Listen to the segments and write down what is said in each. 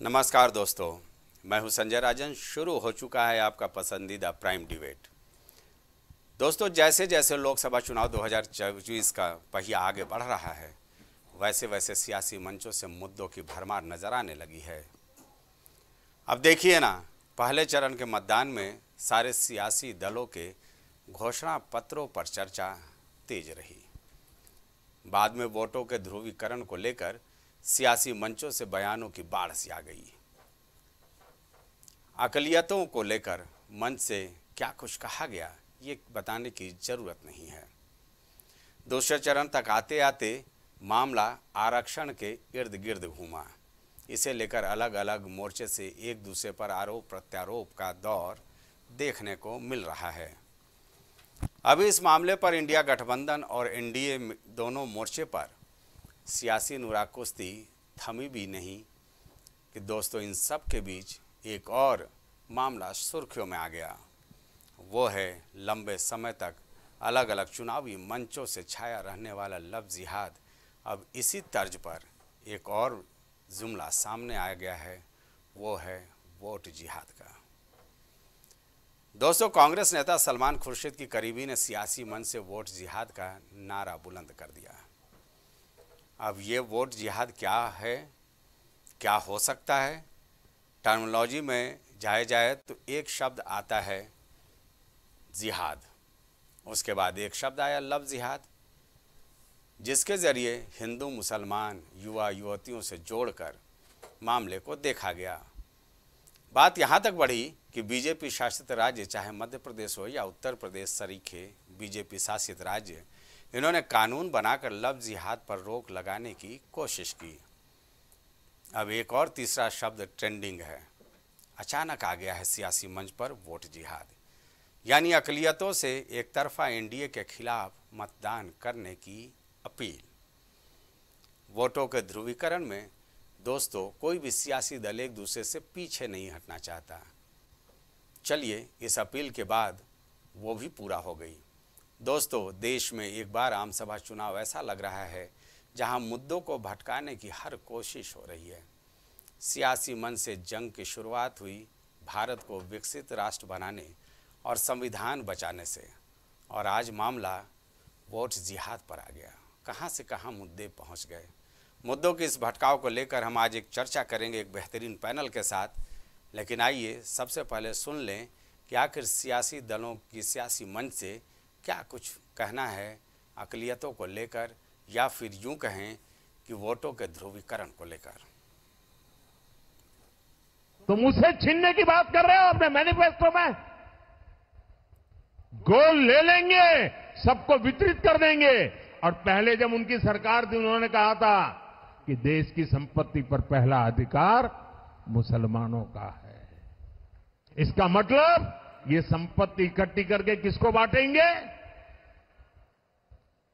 नमस्कार दोस्तों, मैं हूं संजय राजन। शुरू हो चुका है आपका पसंदीदा प्राइम डिबेट। दोस्तों, जैसे जैसे लोकसभा चुनाव 2024 का पहिया आगे बढ़ रहा है, वैसे वैसे सियासी मंचों से मुद्दों की भरमार नजर आने लगी है। अब देखिए ना, पहले चरण के मतदान में सारे सियासी दलों के घोषणा पत्रों पर चर्चा तेज रही। बाद में वोटों के ध्रुवीकरण को लेकर सियासी मंचों से बयानों की बाढ़ सी आ गई। अकलियतों को लेकर मंच से क्या कुछ कहा गया, ये बताने की जरूरत नहीं है। दूसरे चरण तक आते आते मामला आरक्षण के इर्द गिर्द घूमा। इसे लेकर अलग अलग मोर्चे से एक दूसरे पर आरोप प्रत्यारोप का दौर देखने को मिल रहा है। अभी इस मामले पर इंडिया गठबंधन और एनडीए दोनों मोर्चे पर सियासी नुराकुश्ती थमी भी नहीं कि दोस्तों, इन सब के बीच एक और मामला सुर्खियों में आ गया। वो है लंबे समय तक अलग अलग चुनावी मंचों से छाया रहने वाला लव जिहाद। अब इसी तर्ज पर एक और जुमला सामने आ गया है, वो है वोट जिहाद का। दोस्तों, कांग्रेस नेता सलमान खुर्शीद की करीबी ने सियासी मंच से वोट जिहाद का नारा बुलंद कर दिया। अब ये वोट जिहाद क्या है, क्या हो सकता है? टर्मिनोलॉजी में जाए तो एक शब्द आता है जिहाद, उसके बाद एक शब्द आया लव जिहाद, जिसके ज़रिए हिंदू मुसलमान युवा युवतियों से जोड़कर मामले को देखा गया। बात यहाँ तक बढ़ी कि बीजेपी शासित राज्य, चाहे मध्य प्रदेश हो या उत्तर प्रदेश सरीखे बीजेपी शासित राज्य, इन्होंने कानून बनाकर लव जिहाद पर रोक लगाने की कोशिश की। अब एक और तीसरा शब्द ट्रेंडिंग है। अचानक आ गया है सियासी मंच पर वोट जिहाद, यानी अकलियतों से एक तरफा एनडीए के खिलाफ मतदान करने की अपील। वोटों के ध्रुवीकरण में दोस्तों, कोई भी सियासी दल एक दूसरे से पीछे नहीं हटना चाहता। चलिए, इस अपील के बाद वो भी पूरा हो गई। दोस्तों, देश में एक बार आम सभा चुनाव ऐसा लग रहा है जहां मुद्दों को भटकाने की हर कोशिश हो रही है। सियासी मन से जंग की शुरुआत हुई भारत को विकसित राष्ट्र बनाने और संविधान बचाने से, और आज मामला वोट जिहाद पर आ गया। कहां से कहां मुद्दे पहुंच गए। मुद्दों के इस भटकाव को लेकर हम आज एक चर्चा करेंगे एक बेहतरीन पैनल के साथ। लेकिन आइए सबसे पहले सुन लें कि आखिर सियासी दलों की सियासी मंच से क्या कुछ कहना है अकलियतों को लेकर, या फिर यूं कहें कि वोटों के ध्रुवीकरण को लेकर। तो मुझसे छीनने की बात कर रहे हो अपने मैनिफेस्टो में। गोल ले लेंगे, सबको वितरित कर देंगे। और पहले जब उनकी सरकार थी, उन्होंने कहा था कि देश की संपत्ति पर पहला अधिकार मुसलमानों का है। इसका मतलब ये संपत्ति इकट्ठी करके किसको बांटेंगे?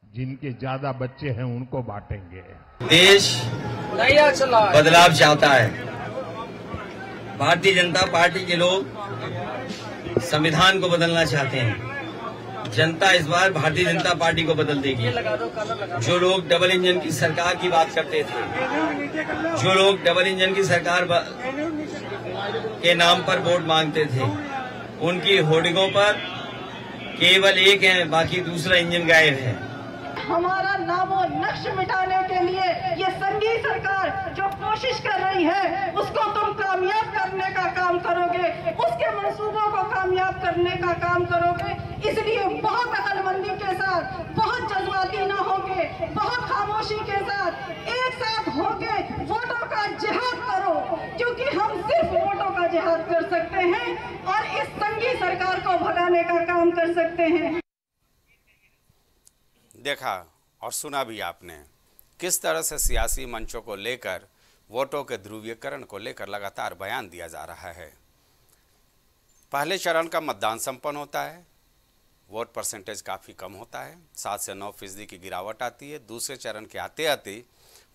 जिनके ज्यादा बच्चे हैं उनको बांटेंगे। देश बदलाव चाहता है। भारतीय जनता पार्टी के लोग संविधान को बदलना चाहते हैं। जनता इस बार भारतीय जनता पार्टी को बदल देगी। जो लोग डबल इंजन की सरकार की बात करते थे, जो लोग डबल इंजन की सरकार के नाम पर वोट मांगते थे, उनकी होर्डिंगों पर केवल एक है, बाकी दूसरा इंजन गायब है। हमारा नामो नक्श मिटाने के लिए ये संघीय सरकार जो कोशिश कर रही है, उसको तुम कामयाब करने का काम करोगे, उसके मंसूबों को कामयाब करने का काम करोगे। इसलिए बहुत अकलमंदी के साथ, बहुत जज्बाती ना होके, बहुत खामोशी के साथ, एक साथ होके वोटों का जिहाद करो, क्योंकि हम सिर्फ वोटों का जिहाद कर सकते हैं और इस संघीय सरकार को भगाने का काम कर सकते हैं। देखा और सुना भी आपने किस तरह से सियासी मंचों को लेकर वोटों के ध्रुवीकरण को लेकर लगातार बयान दिया जा रहा है। पहले चरण का मतदान संपन्न होता है, वोट परसेंटेज काफ़ी कम होता है, 7 से 9% की गिरावट आती है। दूसरे चरण के आते आते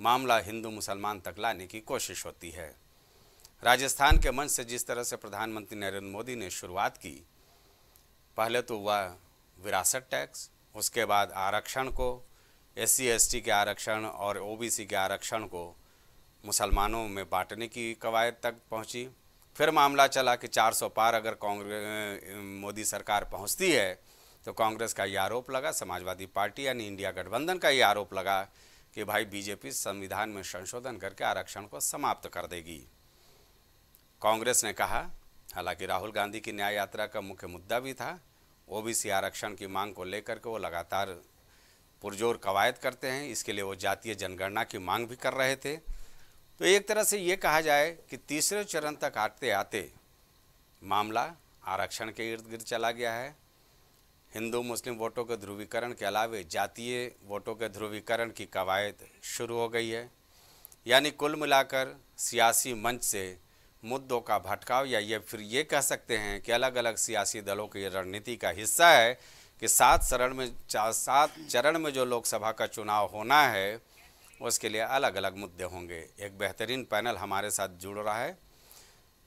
मामला हिंदू मुसलमान तक लाने की कोशिश होती है। राजस्थान के मंच से जिस तरह से प्रधानमंत्री नरेंद्र मोदी ने शुरुआत की, पहले तो वह विरासत टैक्स, उसके बाद आरक्षण को, SC ST के आरक्षण और OBC के आरक्षण को मुसलमानों में बांटने की कवायद तक पहुंची। फिर मामला चला कि 400 पार अगर मोदी सरकार पहुंचती है तो कांग्रेस का ये आरोप लगा, समाजवादी पार्टी यानी इंडिया गठबंधन का ये आरोप लगा कि भाई बीजेपी संविधान में संशोधन करके आरक्षण को समाप्त कर देगी। कांग्रेस ने कहा, हालांकि राहुल गांधी की न्याय यात्रा का मुख्य मुद्दा भी था, ओबीसी आरक्षण की मांग को लेकर के वो लगातार पुरजोर कवायद करते हैं, इसके लिए वो जातीय जनगणना की मांग भी कर रहे थे। तो एक तरह से ये कहा जाए कि तीसरे चरण तक आते आते मामला आरक्षण के इर्द गिर्द चला गया है। हिंदू मुस्लिम वोटों के ध्रुवीकरण के अलावे जातीय वोटों के ध्रुवीकरण की कवायद शुरू हो गई है। यानी कुल मिलाकर सियासी मंच से मुद्दों का भटकाव, या ये फिर ये कह सकते हैं कि अलग अलग सियासी दलों की रणनीति का हिस्सा है कि 7 चरण में जो लोकसभा का चुनाव होना है उसके लिए अलग अलग मुद्दे होंगे। एक बेहतरीन पैनल हमारे साथ जुड़ रहा है,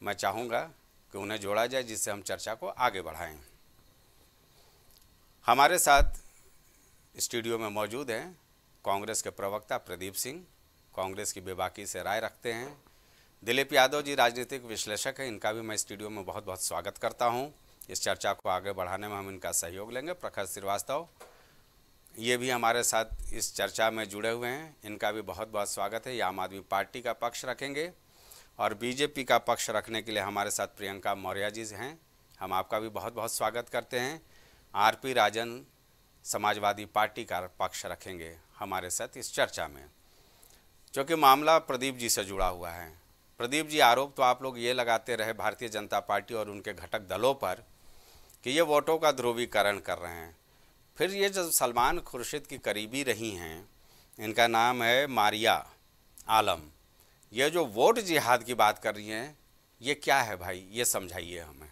मैं चाहूँगा कि उन्हें जोड़ा जाए जिससे हम चर्चा को आगे बढ़ाएं। हमारे साथ स्टूडियो में मौजूद हैं कांग्रेस के प्रवक्ता प्रदीप सिंह, कांग्रेस की बेबाकी से राय रखते हैं। दिलीप यादव जी राजनीतिक विश्लेषक हैं, इनका भी मैं स्टूडियो में बहुत बहुत स्वागत करता हूं। इस चर्चा को आगे बढ़ाने में हम इनका सहयोग लेंगे। प्रखर श्रीवास्तव ये भी हमारे साथ इस चर्चा में जुड़े हुए हैं, इनका भी बहुत बहुत स्वागत है। ये आम आदमी पार्टी का पक्ष रखेंगे और बीजेपी का पक्ष रखने के लिए हमारे साथ प्रियंका मौर्य जी हैं, हम आपका भी बहुत बहुत स्वागत करते हैं। आरपी राजन समाजवादी पार्टी का पक्ष रखेंगे हमारे साथ इस चर्चा में, क्योंकि मामला प्रदीप जी से जुड़ा हुआ है। प्रदीप जी, आरोप तो आप लोग ये लगाते रहे भारतीय जनता पार्टी और उनके घटक दलों पर कि ये वोटों का ध्रुवीकरण कर रहे हैं। फिर ये जो सलमान खुर्शीद की करीबी रही हैं, इनका नाम है मारिया आलम, ये जो वोट जिहाद की बात कर रही हैं, ये क्या है भाई, ये समझाइए हमें।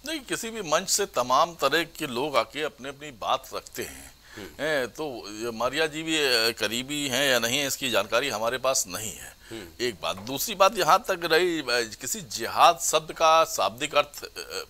नहीं, किसी भी मंच से तमाम तरह के लोग आके अपने अपनी बात रखते हैं। तो मारिया जी भी करीबी हैं या नहीं है इसकी जानकारी हमारे पास नहीं है। एक बात, दूसरी बात यहाँ तक रही, किसी जिहाद शब्द का शाब्दिक अर्थ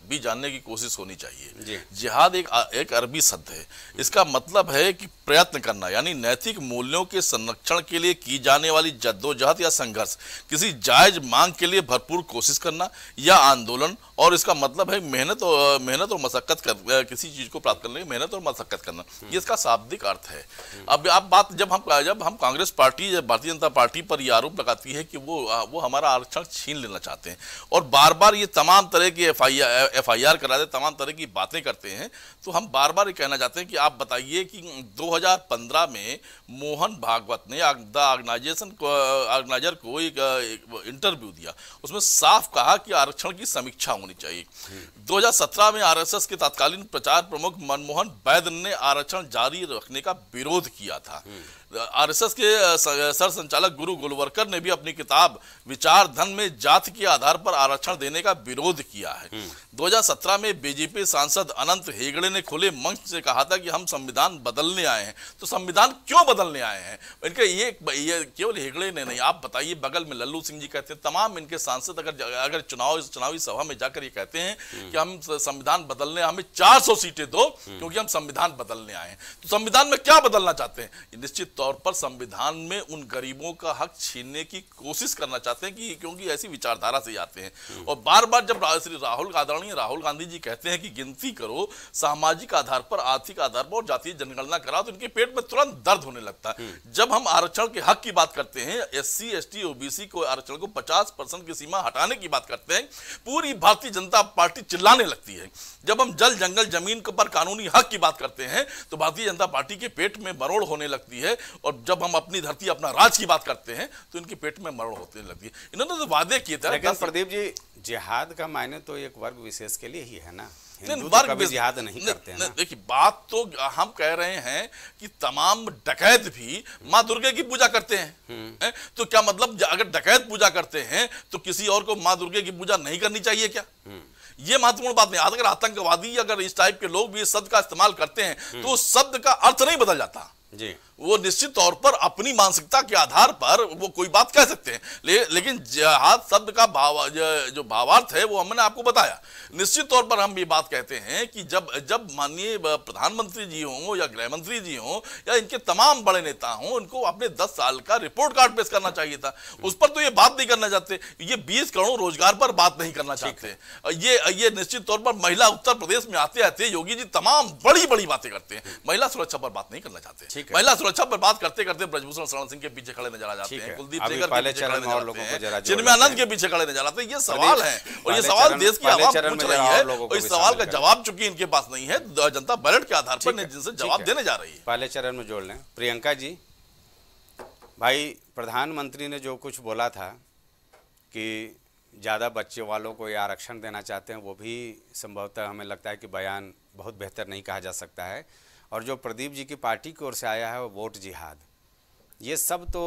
भी जानने की कोशिश होनी चाहिए। जिहाद एक अरबी शब्द है, इसका मतलब है कि प्रयत्न करना, यानी नैतिक मूल्यों के संरक्षण के लिए की जाने वाली जद्दोजहद या संघर्ष, किसी जायज मांग के लिए भरपूर कोशिश करना या आंदोलन, और इसका मतलब है मेहनत और मशक्कत कर किसी चीज को प्राप्त करने की मेहनत और मशक्कत करना, ये इसका शाब्दिक अर्थ है। अब आप बात जब हम कांग्रेस पार्टी या भारतीय जनता पार्टी पर यह आरोप लगाती है कि वो हमारा आरक्षण छीन लेना चाहते हैं और बार बार ये तमाम तरह की एफआईआर कराते, तमाम तरह की बातें करते हैं, तो हम बार बार ये कहना चाहते हैं कि आप बताइए कि 2015 में मोहन भागवत ने ऑर्गेनाइजर को एक इंटरव्यू दिया, उसमें साफ कहा कि आरक्षण की समीक्षा होनी चाहिए। 2017 में आरएसएस के तत्कालीन प्रचार प्रमुख मनमोहन वैद्य ने आरक्षण जारी रखने का विरोध किया था। आरएसएस के सर संचालक गुरु गोलवलकर ने भी अपनी किताब विचार धन में जाति के आधार पर आरक्षण देने का विरोध किया है। 2017 में बीजेपी सांसद अनंत हेगड़े ने खुले मंच से कहा था कि हम संविधान बदलने आए हैं। तो संविधान क्यों बदलने आए हैं? इनके ये केवल हेगड़े ने नहीं, आप बताइए, बगल में लल्लू सिंह जी कहते हैं, तमाम इनके सांसद अगर चुनावी सभा में जाकर ये कहते हैं कि हम संविधान बदलने, हमें 400 सीटें दो क्योंकि हम संविधान बदलने आए हैं। तो संविधान में क्या बदलना चाहते हैं? निश्चित तौर पर संविधान में उन गरीबों का हक छीनने की कोशिश करना चाहते हैं कि क्योंकि ऐसी विचारधारा से आते हैं। और बार बार जब आदरणीय राहुल गांधी जी कहते हैं कि गिनती करो, सामाजिक आधार पर, आर्थिक आधार पर और जातीय जनगणना कराओ, तो इनके पेट में तुरंत दर्द होने लगता है। जब हम आरक्षण के हक की बात करते हैं, एससी एसटी ओबीसी को आरक्षण को 50% की सीमा हटाने की बात करते हैं, पूरी भारतीय जनता पार्टी चिल्लाने लगती है। जब हम जल जंगल जमीन पर कानूनी हक की बात करते हैं तो भारतीय जनता पार्टी के पेट में मरोड़ होने लगती है, और जब हम अपनी धरती अपना राज की बात करते हैं तो इनके पेट में मरोड़ होने लगती है। इन्होंने तो वादे किए थे। लेकिन प्रदीप जी, जिहाद का मायने तो एक वर्ग विशेष के लिए ही है ना, हिंदू वर्ग कभी जिहाद नहीं करते हैं ना। देखिए, बात तो हम कह रहे हैं कि तमाम डकैत भी माँ दुर्गा की पूजा करते हैं। तो क्या मतलब, अगर डकैत पूजा करते हैं तो किसी और को माँ दुर्गा की पूजा नहीं करनी चाहिए क्या? ये महत्वपूर्ण बात नहीं। अगर आतंकवादी, अगर इस टाइप के लोग भी इस शब्द का इस्तेमाल करते हैं तो उस शब्द का अर्थ नहीं बदल जाता जी। वो निश्चित तौर पर अपनी मानसिकता के आधार पर वो कोई बात कह सकते हैं, लेकिन जिहाद शब्द का जो भावार्थ है वो हमने आपको बताया। निश्चित तौर पर हम ये बात कहते हैं कि जब माननीय प्रधानमंत्री जी हों या गृह मंत्री जी हों या इनके तमाम बड़े नेता हों, उनको अपने 10 साल का रिपोर्ट कार्ड पेश करना चाहिए था। उस पर तो ये बात नहीं करना चाहते, ये 20 करोड़ रोजगार पर बात नहीं करना चाहते। ये निश्चित तौर पर महिला उत्तर प्रदेश में आते आते योगी जी तमाम बड़ी बड़ी बातें करते हैं, महिला सुरक्षा पर बात नहीं करना चाहते। महिला सुरक्षा पर बात करते करते ब्रजभूषण शरण सिंह के पीछे खड़े नजर आ जाते हैं, कुलदीप सेंगर के पीछे खड़े नजर आते हैं, चिन्मयानंद के पीछे खड़े नजर आते हैं। ये सवाल है और ये सवाल देश की आवाम पूछ रही है और इस सवाल का जवाब चूंकि इनके पास नहीं है, जनता बैलेट के आधार पर जिनसे जवाब देने जा रही है। पहले चरण में जोड़ लें। प्रियंका जी, भाई प्रधानमंत्री ने जो कुछ बोला था कि ज़्यादा बच्चे वालों को ये आरक्षण देना चाहते हैं, वो भी संभवतः हमें लगता है कि बयान बहुत बेहतर नहीं कहा जा सकता है। और जो प्रदीप जी की पार्टी की ओर से आया है वो वोट जिहाद, ये सब तो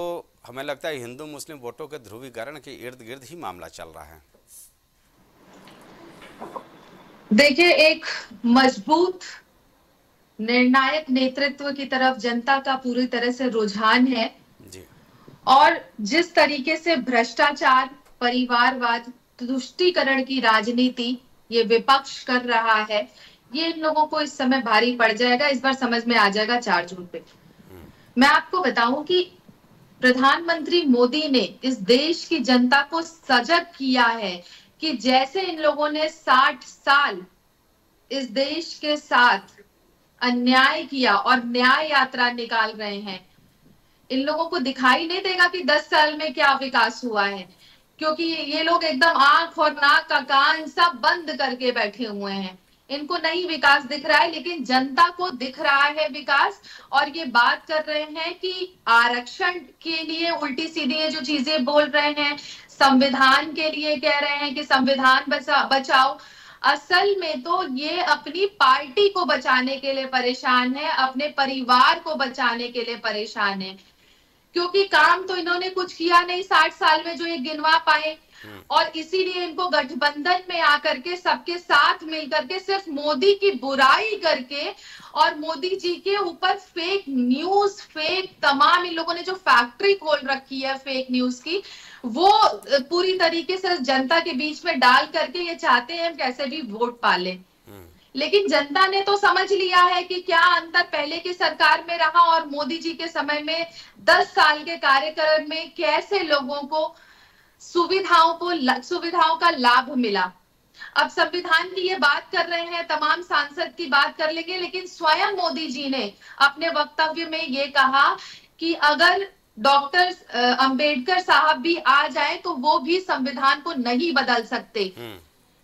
हमें लगता है हिंदू मुस्लिम वोटों के ध्रुवीकरण के इर्द गिर्द ही मामला चल रहा है। देखिए, एक मजबूत निर्णायक नेतृत्व की तरफ जनता का पूरी तरह से रुझान है जी। और जिस तरीके से भ्रष्टाचार, परिवारवाद, तुष्टीकरण की राजनीति ये विपक्ष कर रहा है, ये इन लोगों को इस समय भारी पड़ जाएगा। इस बार समझ में आ जाएगा 4 जून पे। मैं आपको बताऊं कि प्रधानमंत्री मोदी ने इस देश की जनता को सजग किया है कि जैसे इन लोगों ने 60 साल इस देश के साथ अन्याय किया और न्याय यात्रा निकाल रहे हैं, इन लोगों को दिखाई नहीं देगा कि 10 साल में क्या विकास हुआ है, क्योंकि ये लोग एकदम आंख और नाक का कान सब बंद करके बैठे हुए हैं। इनको नहीं विकास दिख रहा है, लेकिन जनता को दिख रहा है विकास। और ये बात कर रहे हैं कि आरक्षण के लिए उल्टी सीधी ये जो चीजें बोल रहे हैं, संविधान के लिए कह रहे हैं कि संविधान बचाओ, असल में तो ये अपनी पार्टी को बचाने के लिए परेशान है, अपने परिवार को बचाने के लिए परेशान है, क्योंकि काम तो इन्होंने कुछ किया नहीं 60 साल में जो ये गिनवा पाए। और इसीलिए इनको गठबंधन में आकर के सबके साथ मिलकर के सिर्फ मोदी की बुराई करके और मोदी जी के ऊपर फेक न्यूज, फेक तमाम इन लोगों ने जो फैक्ट्री खोल रखी है फेक न्यूज की, वो पूरी तरीके से जनता के बीच में डाल करके ये चाहते हैं कैसे भी वोट पाले। लेकिन जनता ने तो समझ लिया है कि क्या अंतर पहले की सरकार में रहा और मोदी जी के समय में 10 साल के कार्यकाल में कैसे लोगों को सुविधाओं का लाभ मिला। अब संविधान की ये बात कर रहे हैं, तमाम सांसद की बात कर लेंगे, लेकिन स्वयं मोदी जी ने अपने वक्तव्य में ये कहा कि अगर डॉक्टर अंबेडकर साहब भी आ जाए तो वो भी संविधान को नहीं बदल सकते।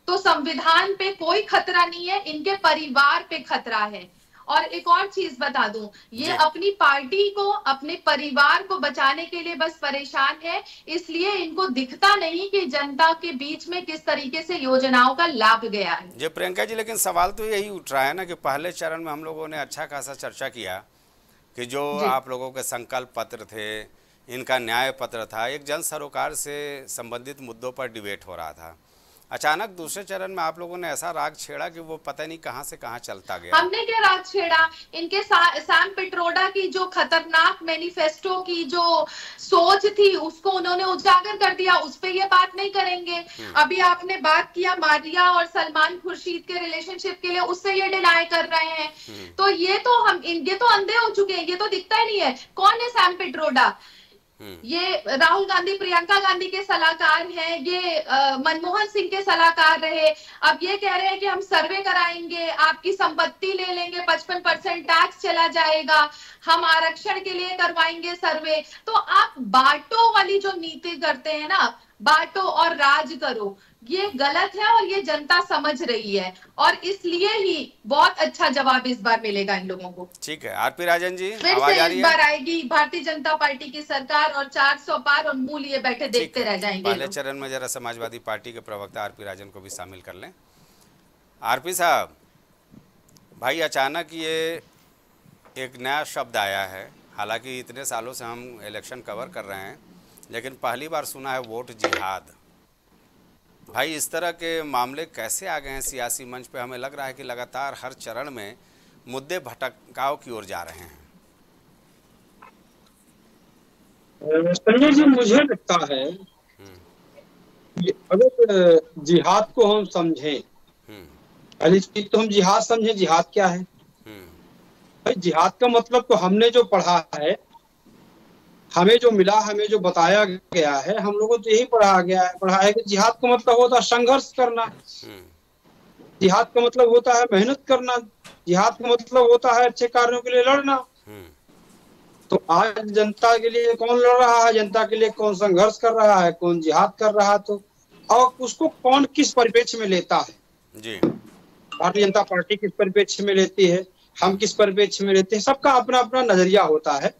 तो संविधान पे कोई खतरा नहीं है, इनके परिवार पे खतरा है। और एक और चीज बता दूं, ये अपनी पार्टी को, अपने परिवार को बचाने के लिए बस परेशान है, इसलिए इनको दिखता नहीं कि जनता के बीच में किस तरीके से योजनाओं का लाभ गया है। जी प्रियंका जी, लेकिन सवाल तो यही उठ रहा है ना कि पहले चरण में हम लोगों ने अच्छा खासा चर्चा किया कि जो आप लोगों के संकल्प पत्र थे, इनका न्याय पत्र था, एक जन सरोकार से संबंधित मुद्दों पर डिबेट हो रहा था। अचानक दूसरे चरण में आप लोगों ने ऐसा राग छेड़ा कि वो पता नहीं कहां से कहां चलता गया। हमने क्या राग छेड़ा? इनके सैम पिट्रोडा की जो खतरनाक मैनिफेस्टो की जो सोच थी उसको उन्होंने उजागर कर दिया, उस पे ये बात नहीं करेंगे। अभी आपने बात किया मारिया और सलमान खुर्शीद के रिलेशनशिप के लिए, उससे ये डिनाई कर रहे हैं। तो ये तो अंधे हो चुके हैं, ये तो दिखता ही नहीं है कौन है सैम पिट्रोडा। ये राहुल गांधी, प्रियंका गांधी के सलाहकार हैं, ये मनमोहन सिंह के सलाहकार रहे। अब ये कह रहे हैं कि हम सर्वे कराएंगे, आपकी संपत्ति ले लेंगे, 55% टैक्स चला जाएगा, हम आरक्षण के लिए करवाएंगे सर्वे। तो आप बांटो वाली जो नीति करते हैं ना, बांटो और राज करो, ये गलत है और ये जनता समझ रही है और इसलिए ही बहुत अच्छा जवाब इस बार मिलेगा इन लोगों को। ठीक है, आरपी राजन जी, फिर आवाज से आ रही है? इस बार आएगी भारतीय जनता पार्टी की सरकार और 400 पार और मूल ये बैठे देखते रह जाएंगे। पहले चरण में जरा समाजवादी पार्टी के प्रवक्ता आरपी राजन को भी शामिल कर लें। आरपी साहब, भाई अचानक ये एक नया शब्द आया है, हालांकि इतने सालों से हम इलेक्शन कवर कर रहे हैं, लेकिन पहली बार सुना है वोट जिहाद। भाई इस तरह के मामले कैसे आ गए हैं सियासी मंच पे? हमें लग रहा है कि लगातार हर चरण में मुद्दे भटकाव की ओर जा रहे हैं। संजय जी, मुझे लगता है कि अगर जिहाद को हम समझें, पहली चीज तो हम जिहाद समझें, जिहाद क्या है भाई? जिहाद का मतलब तो हमने जो पढ़ा है, हमें जो मिला, हमें जो बताया गया है, हम लोगों को तो यही पढ़ा है कि जिहाद का मतलब होता है संघर्ष करना, जिहाद का मतलब होता है मेहनत करना, जिहाद का मतलब होता है अच्छे कार्यों के लिए लड़ना। तो आज जनता के लिए कौन लड़ रहा है, जनता के लिए कौन संघर्ष कर रहा है, कौन जिहाद कर रहा है, तो और उसको कौन किस परिप्रेक्ष्य में लेता है जी। भारतीय जनता पार्टी किस परिप्रेक्ष्य में लेती है, हम किस परिप्रेक्ष्य में लेते हैं, सबका अपना अपना नजरिया होता है,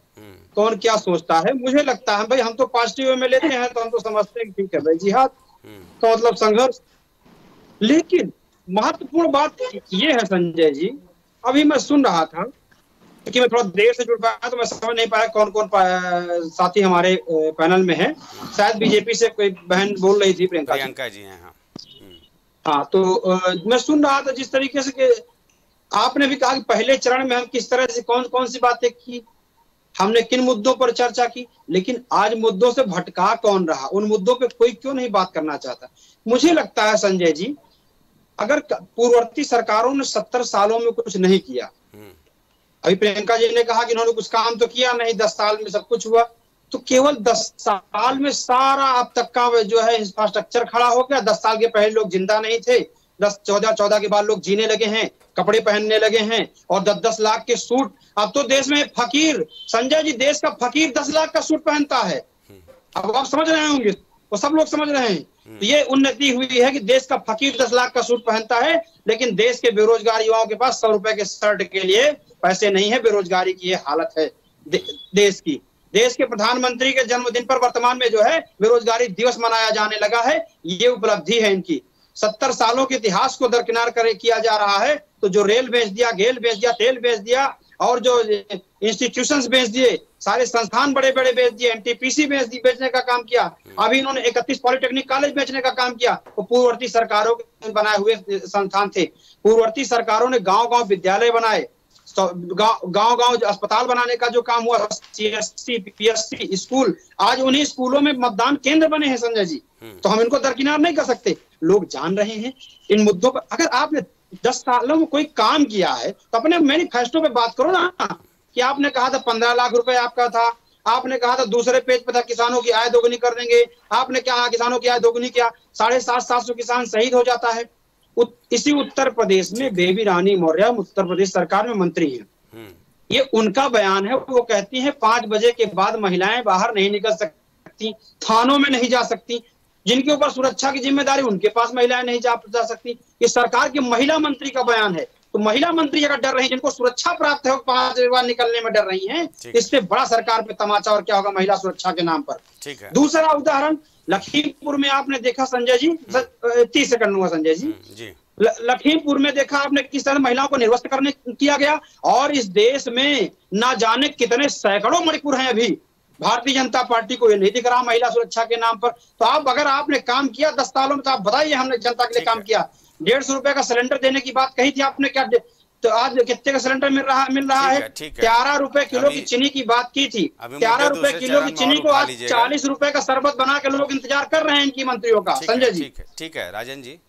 कौन क्या सोचता है। मुझे लगता है भाई हम तो पॉजिटिव में लेते हैं, तो हम तो समझते हैं ठीक है भाई, जिहाद का मतलब संघर्ष। लेकिन महत्वपूर्ण बात ये है संजय जी, अभी मैं सुन रहा था कि मैं थोड़ा देर से जुड़ पाया तो मैं समझ नहीं पाया कौन कौन साथी हमारे पैनल में है। शायद बीजेपी से कोई बहन बोल रही थी, प्रियंका जी हैं। हाँ, तो मैं सुन रहा था जिस तरीके से कि आपने भी कहा कि पहले चरण में हम किस तरह से कौन कौन सी बातें की, हमने किन मुद्दों पर चर्चा की, लेकिन आज मुद्दों से भटका कौन रहा, उन मुद्दों पे कोई क्यों नहीं बात करना चाहता। मुझे लगता है संजय जी, अगर पूर्ववर्ती सरकारों ने 70 सालों में कुछ नहीं किया, अभी प्रियंका जी ने कहा कि इन्होंने कुछ काम तो किया नहीं, 10 साल में सब कुछ हुआ, तो केवल 10 साल में सारा अब तक का जो है इंफ्रास्ट्रक्चर खड़ा हो गया। 10 साल के पहले लोग जिंदा नहीं थे, 14 के बाद लोग जीने लगे हैं, कपड़े पहनने लगे हैं, और 10-10 लाख के सूट। अब तो देश में फकीर, संजय जी, देश का फकीर 10 लाख का सूट पहनता है। अब आप समझ रहे होंगे, वो सब लोग समझ रहे हैं। तो ये उन्नति हुई है कि देश का फकीर 10 लाख का सूट पहनता है, लेकिन देश के बेरोजगार युवाओं के पास 100 रुपए के शर्ट के लिए पैसे नहीं है। बेरोजगारी की ये हालत है देश की। देश के प्रधानमंत्री के जन्मदिन पर वर्तमान में जो है बेरोजगारी दिवस मनाया जाने लगा है, ये उपलब्धि है इनकी। 70 सालों के इतिहास को दरकिनार किया जा रहा है। तो जो रेल बेच दिया, गेल बेच दिया, तेल बेच दिया, और जो इंस्टीट्यूशंस बेच दिए, सारे संस्थान बड़े बड़े बेच दिए, एनटीपीसी बेचने का काम किया। अभी इन्होंने 31 पॉलिटेक्निक कॉलेज बेचने का काम किया। वो पूर्ववर्ती सरकारों के बनाए हुए संस्थान थे। पूर्ववर्ती सरकारों ने गांव-गांव विद्यालय बनाए, गांव-गांव अस्पताल बनाने का जो काम हुआ, सीएससी, पीएससी स्कूल, आज उन्हीं स्कूलों में मतदान केंद्र बने हैं संजय जी। तो हम इनको दरकिनार नहीं कर सकते। लोग जान रहे हैं इन मुद्दों पर। अगर आपने 10 सालों में कोई काम किया है तो अपने मैनिफेस्टो पे बात करो ना, कि आपने कहा था 15 लाख रुपए आपका था, आपने कहा था दूसरे पेज पे था किसानों की आय दोगुनी कर देंगे, आपने क्या किसानों की आय दोगुनी किया, 750 किसान शहीद हो जाता है। इसी उत्तर प्रदेश में बेबी रानी मौर्य उत्तर प्रदेश सरकार में मंत्री हैं, ये उनका बयान है। वो कहती हैं 5 बजे के बाद महिलाएं बाहर नहीं निकल सकती, थानों में नहीं जा सकती, जिनके ऊपर सुरक्षा की जिम्मेदारी उनके पास महिलाएं नहीं जा सकती। ये सरकार की महिला मंत्री का बयान है। तो महिला मंत्री अगर डर रही है, जिनको सुरक्षा प्राप्त है, 5 बार निकलने में डर रही हैं, इससे बड़ा सरकार पे तमाचा और क्या होगा महिला सुरक्षा के नाम पर। ठीक है। दूसरा उदाहरण लखीमपुर में आपने देखा संजय जी, 30 सेकंड लूंगा संजय जी। लखीमपुर में देखा आपने किस तरह महिलाओं को निर्वस्त्र करने किया गया, और इस देश में ना जाने कितने सैकड़ों मणिपुर हैं अभी। भारतीय जनता पार्टी को ये नहीं दिख रहा महिला सुरक्षा के नाम पर। तो आप अगर आपने काम किया 10 सालों में, तो आप बताइए हमने जनता के लिए काम किया। 150 रुपए का सिलेंडर देने की बात कही थी आपने, क्या तो आज कितने का सिलेंडर मिल रहा है? 13 रुपए किलो की चीनी की बात की थी। 13 रुपए किलो की चीनी को आज 40 रुपए का शरबत बना के लोग इंतजार कर रहे हैं इनकी मंत्रियों का। संजय जी ठीक है राजन जी,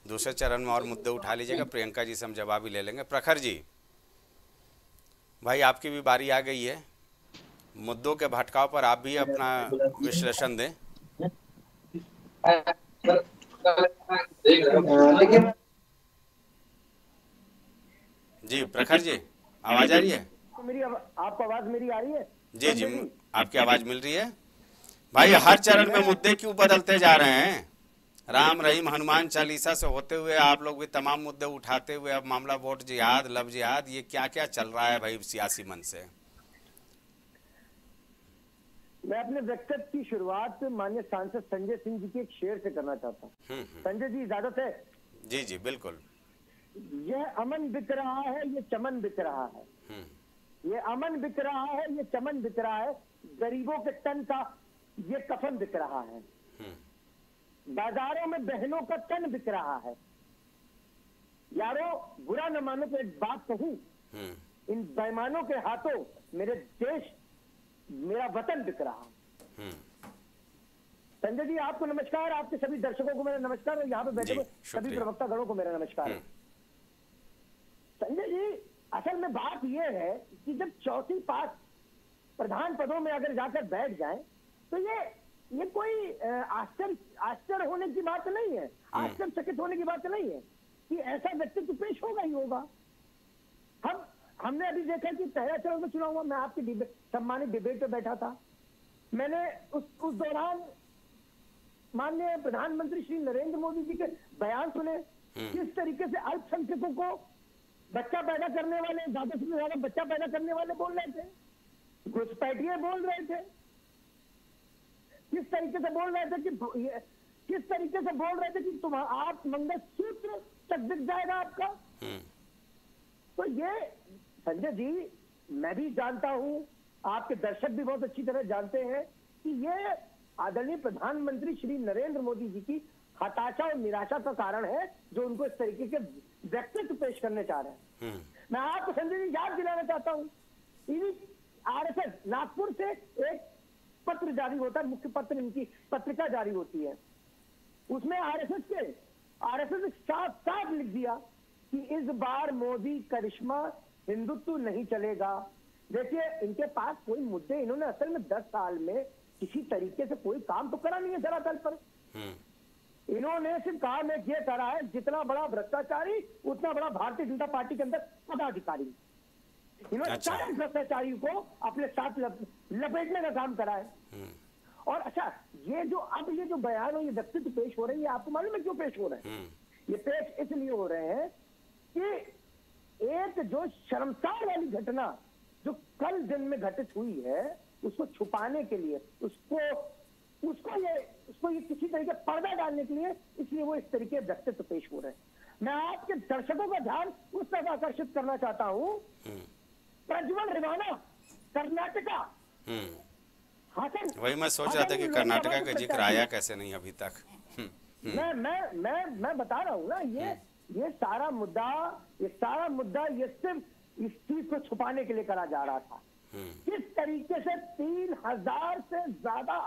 दूसरे चरण में और मुद्दे उठा लीजिएगा, प्रियंका जी से हम जवाब भी ले लेंगे। प्रखर जी भाई, आपकी भी बारी आ गई है, मुद्दों के भटकाव पर आप भी अपना विश्लेषण दें। जी प्रखर जी, आवाज आ रही है? आपको आवाज मेरी आ रही है? जी, आपकी आवाज मिल रही है। भाई हर चरण में मुद्दे क्यों बदलते जा रहे हैं? राम रहीम हनुमान चालीसा से होते हुए आप लोग भी तमाम मुद्दे उठाते हुए अब मामला वोट जिहाद, लव जिहाद, ये क्या क्या चल रहा है भाई सियासी मन से? मैं अपने वक्तव्य की शुरुआत माननीय सांसद संजय सिंह जी के एक शेर से करना चाहता हूँ। संजय जी इजाजत है? जी बिल्कुल। यह अमन बिक रहा है, ये चमन बिक रहा है, ये अमन बिक रहा है, ये चमन बिक रहा है, गरीबों के तन का ये कफन बिक रहा है, बाजारों में बहनों का तन बिक रहा है। यारो बुरा न मानो तो एक बात कहूं, इन बेईमानों के हाथों मेरे देश, मेरा वतन बिक रहा है। संजय जी आपको नमस्कार, आपके सभी दर्शकों को मेरा नमस्कार और यहाँ पे बैठे हुए सभी प्रवक्ता गणों को मेरा नमस्कार। संजय जी असल में बात यह है कि जब 4-5 प्रधान पदों में अगर जाकर बैठ जाए तो ये कोई आश्चर्य होने की बात नहीं है, आश्चर्यचकित होने की बात नहीं है कि ऐसा व्यक्तित्व पेश होगा ही होगा। हमने अभी देखा कि पहला चरण में चुनाव हुआ, मैं आपकी सम्मानित डिबेट पे बैठा था, मैंने उस दौरान माननीय प्रधानमंत्री श्री नरेंद्र मोदी जी के बयान सुने, किस तरीके से अल्पसंख्यकों को बच्चा पैदा करने वाले, ज्यादा से ज्यादा बच्चा पैदा करने वाले बोल रहे थे, घुसपैठिए बोल रहे थे, किस तरीके से बोल रहे थे कि आप मंगलसूत्र तक दिख जाएगा आपका। तो ये संजय जी मैं भी जानता हूं, आपके दर्शक भी बहुत अच्छी तरह जानते हैं कि ये आदरणीय प्रधानमंत्री श्री नरेंद्र मोदी जी की हताशा और निराशा का कारण है जो उनको इस तरीके के व्यक्तित्व पेश करने चाह रहे हैं। मैं आपको संजय जी याद दिलाना चाहता हूं, आरएसएस नागपुर से एक पत्र जारी होता है, मुख्य पत्र इनकी पत्रिका जारी होती है, उसमें आरएसएस ने साफ लिख दिया कि इस बार मोदी करिश्मा हिंदुत्व नहीं चलेगा। देखिए इनके पास कोई मुद्दे, इन्होंने असल में 10 साल में किसी तरीके से कोई काम तो करा नहीं है धरातल पर। इन्होंने सिर्फ काम एक ये करा है, जितना बड़ा भ्रष्टाचारी उतना बड़ा भारतीय जनता पार्टी के अंदर पदाधिकारी। इन्होंने सारे भ्रष्टाचारी को अपने साथ लपेटने का काम करा है। और अच्छा ये जो बयान और ये व्यक्तित्व पेश हो रहे हैं, ये आपको मालूम है क्यों पेश हो रहे हैं? ये पेश इसलिए हो रहे हैं कि एक जो शर्मसार वाली घटना जो कल दिन में घटित हुई है उसको छुपाने के लिए, उसको ये किसी तरीके पर्दा डालने के लिए, इसलिए वो इस तरीके व्यक्तित्व पेश हो रहे हैं। मैं आपके दर्शकों का ध्यान उस तरफ आकर्षित करना चाहता हूं, प्रज्वल रेवाना कर्नाटका। वही मैं सोच रहा था कि कर्नाटका का जिक्र आया कैसे नहीं अभी तक। मैं बता रहा हूँ ना, ये सारा मुद्दा ये सिर्फ इस चीज को छुपाने के लिए करा जा रहा था। किस तरीके से 3000 से ज्यादा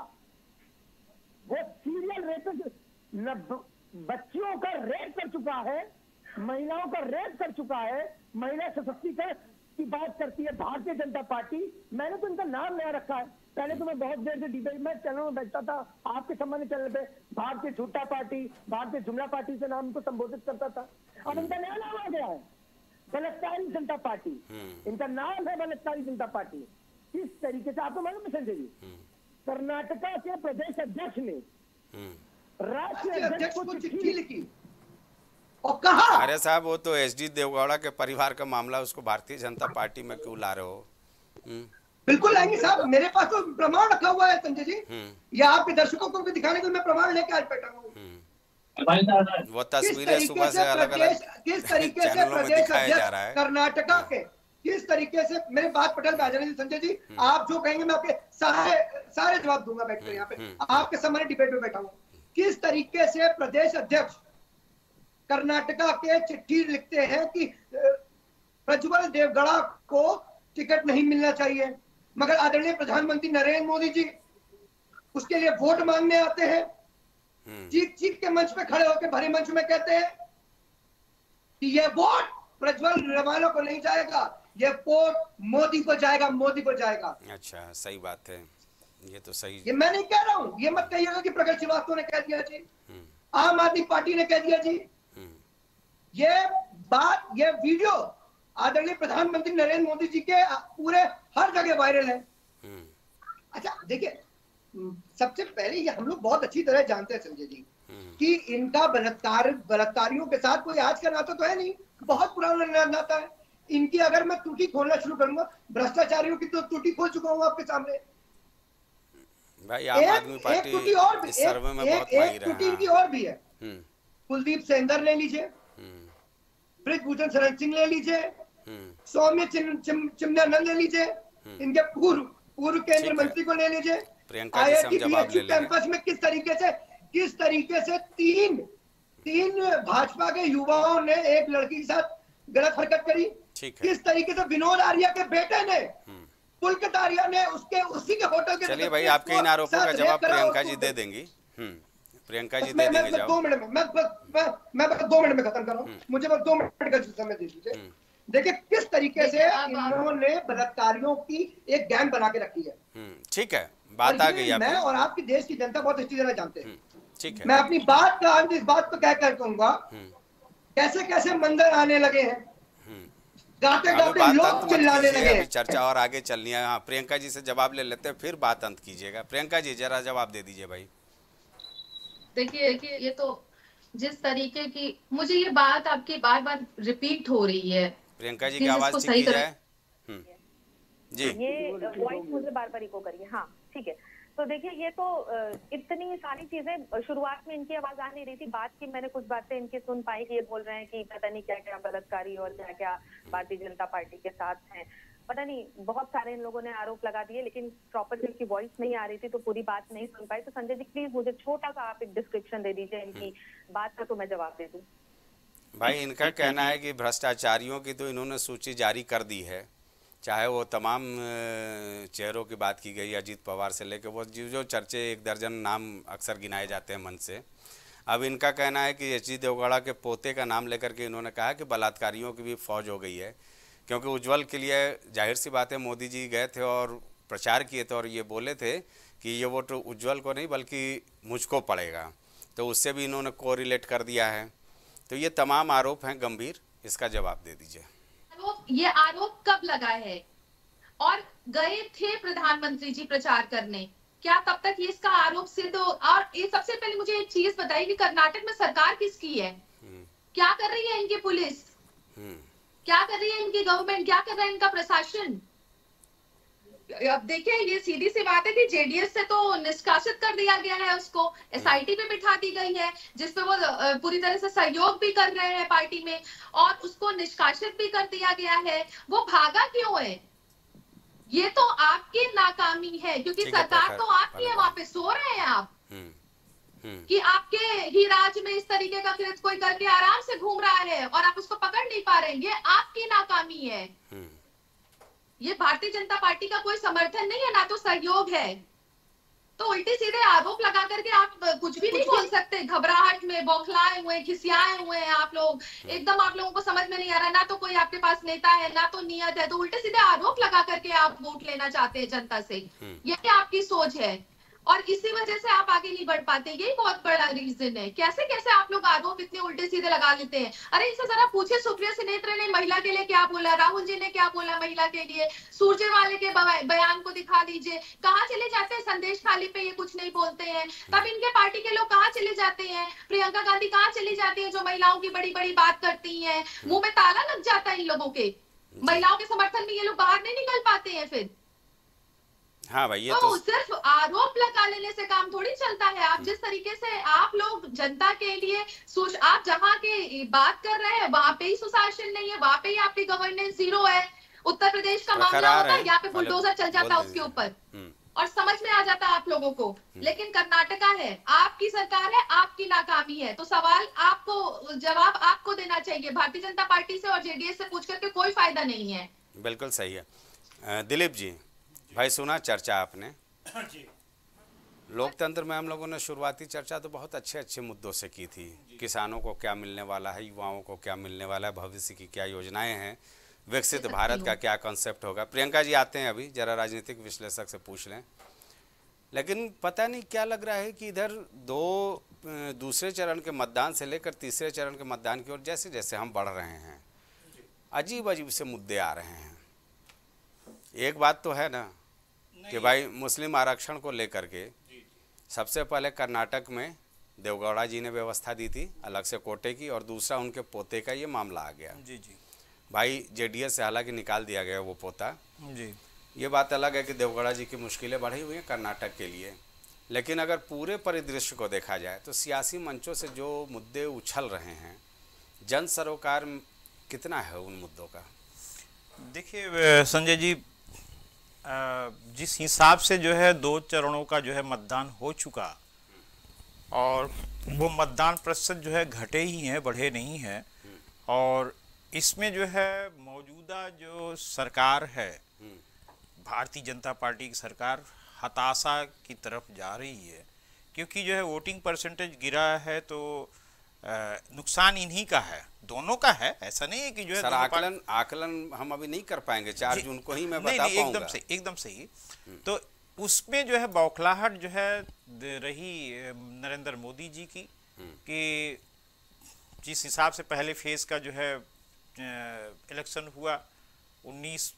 वो सीरियल रेप, बच्चियों का रेप कर चुका है, महिलाओं का रेप कर चुका है। महिला सशक्तिकरण की बात करती है भारतीय जनता पार्टी। मैंने तो इनका नाम नया रखा है, पहले तो मैं बहुत देर से डिबेट में चैनल में बैठता था, आपके सम्मानित चैनल पे भारतीय झूठा पार्टी, भारतीय जुमला पार्टी से नाम को संबोधित करता था। अब इनका नया नाम आ गया है, बलात्कारी जनता पार्टी। इनका नाम है बलात्कारी जनता पार्टी। किस तरीके से आपको मालूम है संजय जी, कर्नाटका के प्रदेश अध्यक्ष ने राष्ट्रीय अध्यक्ष को चिट्ठी लिखी और कहा, अरे साहब वो तो एचडी देवगौड़ा के परिवार का मामला, उसको भारतीय जनता पार्टी में क्यों ला रहे हो? बिल्कुल लाएंगे साहब, मेरे पास तो प्रमाण रखा हुआ है संजय जी, या आपके दर्शकों को भी दिखाने के लिए मैं प्रमाण लेके आज बैठा हूँ। वो तस्वीरें सुबह से अलग अलग किस तरीके से प्रदेश अध्यक्ष कर्नाटका के, किस तरीके से, मेरे बात पटल पे आ जाने संजय जी, आप जो कहेंगे मैं आपके सारे जवाब दूंगा बैठकर यहाँ पे, आपके सामने डिबेट में बैठा हूँ। किस तरीके से प्रदेश अध्यक्ष कर्नाटका के चिट्ठी लिखते हैं कि प्रज्वल देवगौड़ा को टिकट नहीं मिलना चाहिए, मगर आदरणीय प्रधानमंत्री नरेंद्र मोदी जी उसके लिए वोट मांगने आते हैं, चीख के मंच पे खड़े होकर भरे मंच में कहते हैं कि ये वोट प्रज्वल रेवाना को नहीं जाएगा, ये वोट मोदी को जाएगा, मोदी को जाएगा। अच्छा सही बात है, ये तो सही, ये मैं नहीं कह रहा हूं, ये मत कहिएगा कि प्रगट श्रीवास्तव ने कह दिया जी, आम आदमी पार्टी ने कह दिया जी। ये बात, ये वीडियो आदरणीय प्रधानमंत्री नरेंद्र मोदी जी के पूरे हर जगह वायरल है। अच्छा देखिए, सबसे पहले ये हम लोग बहुत अच्छी तरह जानते हैं संजय जी कि इनका बलात्कारियों के साथ कोई आज का नाता तो है नहीं, बहुत पुराना नाता है। इनकी अगर मैं त्रुटि खोलना शुरू करूंगा, भ्रष्टाचारियों की तो त्रुटि खोल चुका हूँ आपके सामने। भाई आम आदमी पार्टी इस सर्वे में बहुत माहिर है। त्रुटि इनकी और भी है, कुलदीप सेंगर ले लीजिए, ब्रिजभूषण शरण सिंह ले लीजिए, सौम्य चिमनानंद ले लीजिए, इनके पूर्व केंद्रीय मंत्री को ले लीजिए, IIT कैंपस में किस तरीके से तीन भाजपा के युवाओं ने एक लड़की के साथ गलत हरकत करी, किस तरीके से विनोद आर्या के बेटे ने पुलकतारिया ने उसके उसी के होटल के। चलिए भाई, आपके इन आरोपों का जवाब प्रियंका जी दे देंगी। प्रियंका जी दे देंगे जवाब। 2 मिनट में मैं 2 मिनट में खत्म कर रहा हूँ, मुझे बस 2 मिनट का समय दे दीजिए। देखिए किस तरीके से इन्होंने बलात्कारियों की एक गैंग बना के रखी है। ठीक है, बात आ गई। मैं और आपकी देश की जनता बहुत अच्छी तरह जानते हैं। ठीक है, मैं अपनी बात का अंत इस बात को कहकर कहूंगा, कैसे कैसे मंदिर आने लगे हैं, गाते गाते लोग चिल्लाने लगे हैं। चर्चा और आगे चलनी है। हाँ, प्रियंका जी से जवाब ले लेते हैं, फिर बात अंत कीजिएगा। प्रियंका जी जरा जवाब दे दीजिए भाई। देखिए ये तो जिस तरीके की मुझे ये बात आपकी बार बार रिपीट हो रही है। प्रियंका जी की आवाज ठीक की जाए। जी, ये वॉइस मुझे बार बार इको करिए। हाँ ठीक है। तो देखिए ये तो इतनी सारी चीजें, शुरुआत में इनकी आवाज आ नहीं रही थी, बात की मैंने कुछ बातें इनकी सुन पाई कि ये बोल रहे हैं कि पता नहीं क्या क्या बलात्कारी और क्या क्या भारतीय जनता पार्टी के साथ हैं, पता नहीं बहुत सारे इन लोगों ने आरोप लगा दिए, लेकिन प्रॉपर इनकी वॉइस नहीं आ रही थी तो पूरी बात नहीं सुन पाई। तो संजय जी प्लीज मुझे छोटा सा आप एक डिस्क्रिप्शन दे दीजिए इनकी बात का, तो मैं जवाब दे दूं। भाई इनका कहना है कि भ्रष्टाचारियों की तो इन्होंने सूची जारी कर दी है, चाहे वो तमाम चेहरों की बात की गई, अजीत पवार से लेकर वो जो चर्चे 1 दर्जन नाम अक्सर गिनाए जाते हैं मन से। अब इनका कहना है कि एच डी देवगौड़ा के पोते का नाम लेकर के इन्होंने कहा कि बलात्कारियों की भी फौज हो गई है, क्योंकि उज्ज्वल के लिए जाहिर सी बात है मोदी जी गए थे और प्रचार किए थे और ये बोले थे कि ये वोट उज्ज्वल को नहीं बल्कि मुझको पड़ेगा, तो उससे भी इन्होंने कोरिलेट कर दिया है। तो ये तमाम आरोप हैं गंभीर, इसका जवाब दे दीजिए। ये आरोप कब लगा है और गए थे प्रधानमंत्री जी प्रचार करने, क्या तब तक ये इसका आरोप सिद्ध हो? और ये सबसे पहले मुझे एक चीज बताइए कि कर्नाटक में सरकार किसकी है? क्या कर रही है इनकी पुलिस, क्या कर रही है इनकी गवर्नमेंट, क्या कर रहा है इनका प्रशासन? अब देखिए ये सीधी सी बात है कि जेडीएस से तो निष्कासित कर दिया गया है, उसको एसआईटी पे बिठा दी गई है, जिसपे वो पूरी तरह से सहयोग भी कर रहे हैं पार्टी में, और उसको निष्कासित भी कर दिया गया है। वो भागा क्यों है? ये तो आपकी नाकामी है, क्योंकि सरकार तो आपकी है, वहां पे सो रहे हैं आप कि आपके ही राज्य में इस तरीके का कृत्य कोई करके आराम से घूम रहा है और आप उसको पकड़ नहीं पा रहे हैं। ये आपकी नाकामी है, ये भारतीय जनता पार्टी का कोई समर्थन नहीं है, ना तो सहयोग है। तो उल्टे सीधे आरोप लगा करके आप कुछ भी नहीं बोल सकते। घबराहट में बौखलाए हुए, खिसियाए हुए हैं आप लोग, एकदम आप लोगों को समझ में नहीं आ रहा, ना तो कोई आपके पास नेता है ना तो नियत है, तो उल्टे सीधे आरोप लगा करके आप वोट लेना चाहते हैं जनता से। यही आपकी सोच है और इसी वजह से आप आगे नहीं बढ़ पाते। यही बहुत बड़ा रीजन है। कैसे कैसे आप लोग आरोप इतने उल्टे सीधे लगा लेते हैं। अरे इसे जरा पूछे सुप्रिया सुनेत्र ने महिला के लिए क्या बोला, राहुल जी ने क्या बोला महिला के लिए, सुरजेवाले के बयान को दिखा दीजिए। कहाँ चले जाते हैं संदेश खाली पे, ये कुछ नहीं बोलते हैं। तब इनके पार्टी के लोग कहाँ चले जाते हैं? प्रियंका गांधी कहाँ चली जाती है जो महिलाओं की बड़ी बड़ी बात करती है? मुंह में ताला लग जाता है इन लोगों के। महिलाओं के समर्थन में ये लोग बाहर नहीं निकल पाते हैं फिर। हाँ भाई, ये तो सिर्फ आरोप लगा लेने से काम थोड़ी चलता है। आप जिस तरीके से आप लोग जनता के लिए आप जहाँ के बात कर रहे हैं वहां पे ही सुशासन नहीं है, वहां पे ही आपकी गवर्नेंस जीरो है। उत्तर प्रदेश का मामला होता है, यहाँ पे बुलडोजर चल जाता है उसके ऊपर और समझ में आ जाता है आप लोगों को। लेकिन कर्नाटका है, आपकी सरकार है, आपकी नाकामी है, तो सवाल आपको, जवाब आपको देना चाहिए। भारतीय जनता पार्टी से और जेडीएस से पूछ करके कोई फायदा नहीं है। बिल्कुल सही है। दिलीप जी भाई, सुना चर्चा आपने? लोकतंत्र में हम लोगों ने शुरुआती चर्चा तो बहुत अच्छे अच्छे मुद्दों से की थी। किसानों को क्या मिलने वाला है, युवाओं को क्या मिलने वाला है, भविष्य की क्या योजनाएं हैं, विकसित भारत का क्या कॉन्सेप्ट होगा। प्रियंका जी आते हैं अभी, जरा राजनीतिक विश्लेषक से पूछ लें। लेकिन पता नहीं क्या लग रहा है कि इधर दूसरे चरण के मतदान से लेकर तीसरे चरण के मतदान की ओर जैसे जैसे हम बढ़ रहे हैं, अजीब अजीब से मुद्दे आ रहे हैं। एक बात तो है ना कि भाई मुस्लिम आरक्षण को लेकर के सबसे पहले कर्नाटक में देवगौड़ा जी ने व्यवस्था दी थी अलग से कोटे की, और दूसरा उनके पोते का ये मामला आ गया। जी जी भाई जेडीएस से हालांकि निकाल दिया गया वो पोता। जी, ये बात अलग है कि देवगौड़ा जी की मुश्किलें बढ़ी हुई हैं कर्नाटक के लिए, लेकिन अगर पूरे परिदृश्य को देखा जाए तो सियासी मंचों से जो मुद्दे उछल रहे हैं, जन सरोकार कितना है उन मुद्दों का? देखिए संजय जी, जिस हिसाब से जो है 2 चरणों का जो है मतदान हो चुका और वो मतदान प्रतिशत जो है घटे ही हैं, बढ़े नहीं हैं। और इसमें जो है मौजूदा जो सरकार है भारतीय जनता पार्टी की सरकार हताशा की तरफ जा रही है, क्योंकि जो है वोटिंग परसेंटेज गिरा है तो नुकसान इन्हीं का है, दोनों का है। ऐसा नहीं है कि जो है सर आकलन हम अभी नहीं कर पाएंगे, 4 जून को ही मैं बता पाऊंगा। एकदम सही। तो उसमें जो है बौखलाहट जो है रही नरेंद्र मोदी जी की, कि जिस हिसाब से पहले फेज का जो है इलेक्शन हुआ 19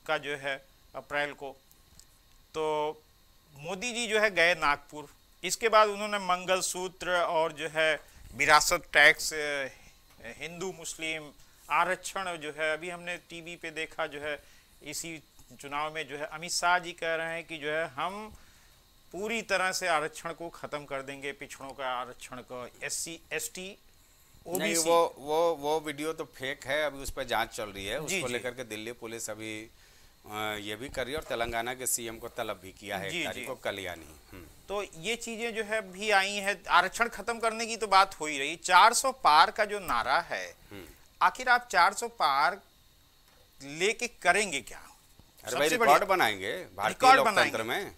का जो है अप्रैल को, तो मोदी जी जो है गए नागपुर, इसके बाद उन्होंने मंगलसूत्र और जो है विरासत टैक्स, हिंदू मुस्लिम आरक्षण जो है, अभी हमने टीवी पे देखा जो है इसी चुनाव में जो है अमित शाह जी कह रहे हैं कि जो है हम पूरी तरह से आरक्षण को खत्म कर देंगे, पिछड़ों का आरक्षण को, SC ST OBC। नहीं, वो वीडियो तो फेक है, अभी उस पर जांच चल रही है। उसको लेकर के दिल्ली पुलिस अभी ये भी कर रही है और तेलंगाना के CM को तलब भी किया है 1 तारीख को, कल यानी। तो ये चीजें जो है भी आई हैं। आरक्षण खत्म करने की तो बात हो ही रही, 400 पार का जो नारा है, आखिर आप 400 पार लेके करेंगे क्या? अरे भाई रिकॉर्ड बनाएंगे भारतीय लोकतंत्र में,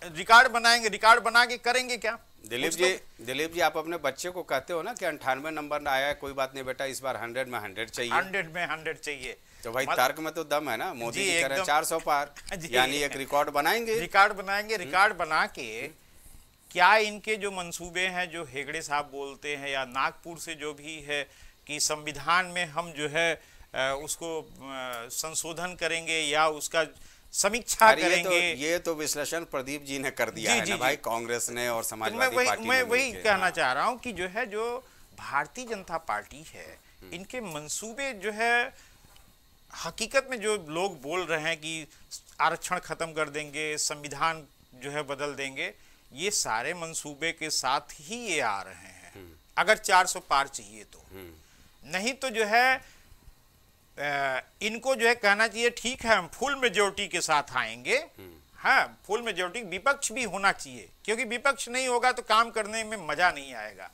रिकॉर्ड बनाएंगे, रिकॉर्ड बना के करेंगे क्या? दिलीप जी आप अपने बच्चे को कहते हो ना कि 98 नंबर आया है, कोई बात नहीं बेटा, इस बार 100 में 100 चाहिए, 100 में 100 चाहिए। तो भाई तर्क में तो दम है ना। मोदी जी कह रहे हैं 400 पार, यानी एक रिकॉर्ड बनाएंगे। रिकॉर्ड बना के क्या इनके जो मंसूबे हैं, जो हेगड़े साहब बोलते हैं, या नागपुर से जो भी है कि संविधान में हम जो है उसको संशोधन करेंगे या उसका समीक्षा करेंगे। ये तो विश्लेषण प्रदीप जी ने कर दिया है ना भाई, कांग्रेस ने और समाजवादी पार्टी ने। मैं वही कहना चाह रहा हूँ कि जो है जो भारतीय जनता पार्टी है, इनके मंसूबे जो है हकीकत में जो लोग बोल रहे हैं कि आरक्षण खत्म कर देंगे, संविधान जो है बदल देंगे, ये सारे मंसूबे के साथ ही ये आ रहे हैं। अगर 400 पार चाहिए तो, नहीं तो जो है इनको जो है कहना चाहिए ठीक है हम फुल मेजोरिटी के साथ आएंगे। हाँ, फुल मेजोरिटी, विपक्ष भी होना चाहिए, क्योंकि विपक्ष नहीं होगा तो काम करने में मजा नहीं आएगा।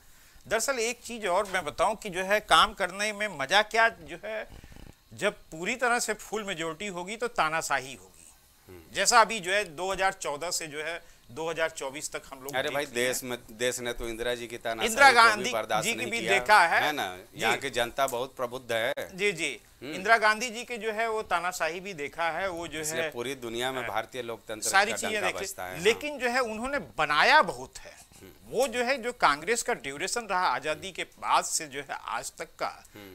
दरअसल एक चीज और मैं बताऊं कि जो है काम करने में मजा क्या, जो है जब पूरी तरह से फुल मेजोरिटी होगी तो तानाशाही होगी, जैसा अभी जो है 2014 से जो है 2024 तक हम लोग। अरे भाई देश ने तो इंदिरा जी की तानाशाही, इंदिरा गांधी जी की भी देखा है ना, यहाँ की जनता बहुत प्रबुद्ध है। जी इंदिरा गांधी जी के जो है वो तानाशाही भी देखा है, वो जो है पूरी दुनिया में भारतीय लोकतंत्र सारी चीजें देखी, लेकिन जो है उन्होंने बनाया बहुत है। वो जो है जो कांग्रेस का ड्यूरेशन रहा आजादी के बाद से जो है आज तक का,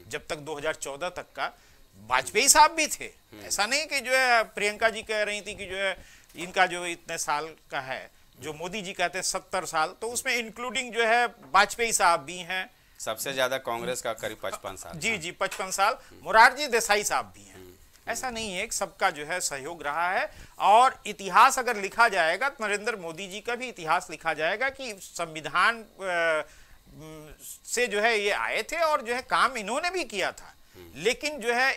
जब तक 2014 तक का, वाजपेयी साहब भी थे। ऐसा नहीं कि जो है प्रियंका जी कह रही थी कि जो है इनका जो इतने साल का है, जो मोदी जी कहते हैं 70 साल, तो उसमें इंक्लूडिंग जो है वाजपेयी साहब भी हैं। सबसे ज्यादा कांग्रेस का करीब 55 साल। जी 55 साल। मोरारजी देसाई साहब भी हैं। ऐसा नहीं है, सबका जो है सहयोग रहा है। और इतिहास अगर लिखा जाएगा तो नरेंद्र मोदी जी का भी इतिहास लिखा जाएगा कि संविधान से जो है ये आए थे और जो है काम इन्होंने भी किया था, लेकिन जो है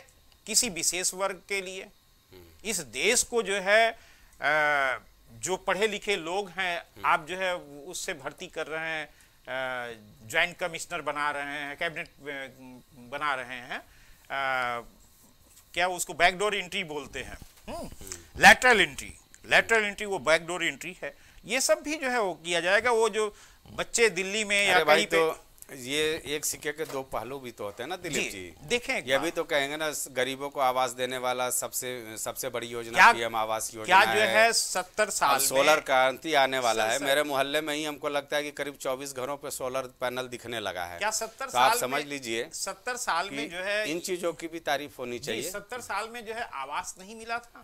किसी विशेष वर्ग के लिए, इस देश को जो है जो पढ़े लिखे लोग हैं, आप जो है उससे भर्ती कर रहे हैं, ज्वाइंट कमिश्नर बना रहे हैं, कैबिनेट बना रहे हैं, क्या उसको बैकडोर एंट्री बोलते हैं, लैटरल एंट्री वो बैकडोर एंट्री है। ये सब भी जो है वो किया जाएगा। वो जो बच्चे दिल्ली में या कहीं पे, ये एक सिक्के के दो पहलू भी तो होते हैं ना दिलीप जी। देखें, ये भी तो कहेंगे ना, गरीबों को आवास देने वाला सबसे बड़ी योजना पीएम आवास योजना क्या जो है 70 साल में सोलर क्रांति आने वाला है। मेरे मोहल्ले में ही हमको लगता है कि करीब 24 घरों पे सोलर पैनल दिखने लगा है। क्या 70 तो साल आप समझ लीजिए 70 साल में जो है इन चीजों की भी तारीफ होनी चाहिए। 70 साल में जो है आवास नहीं मिला था,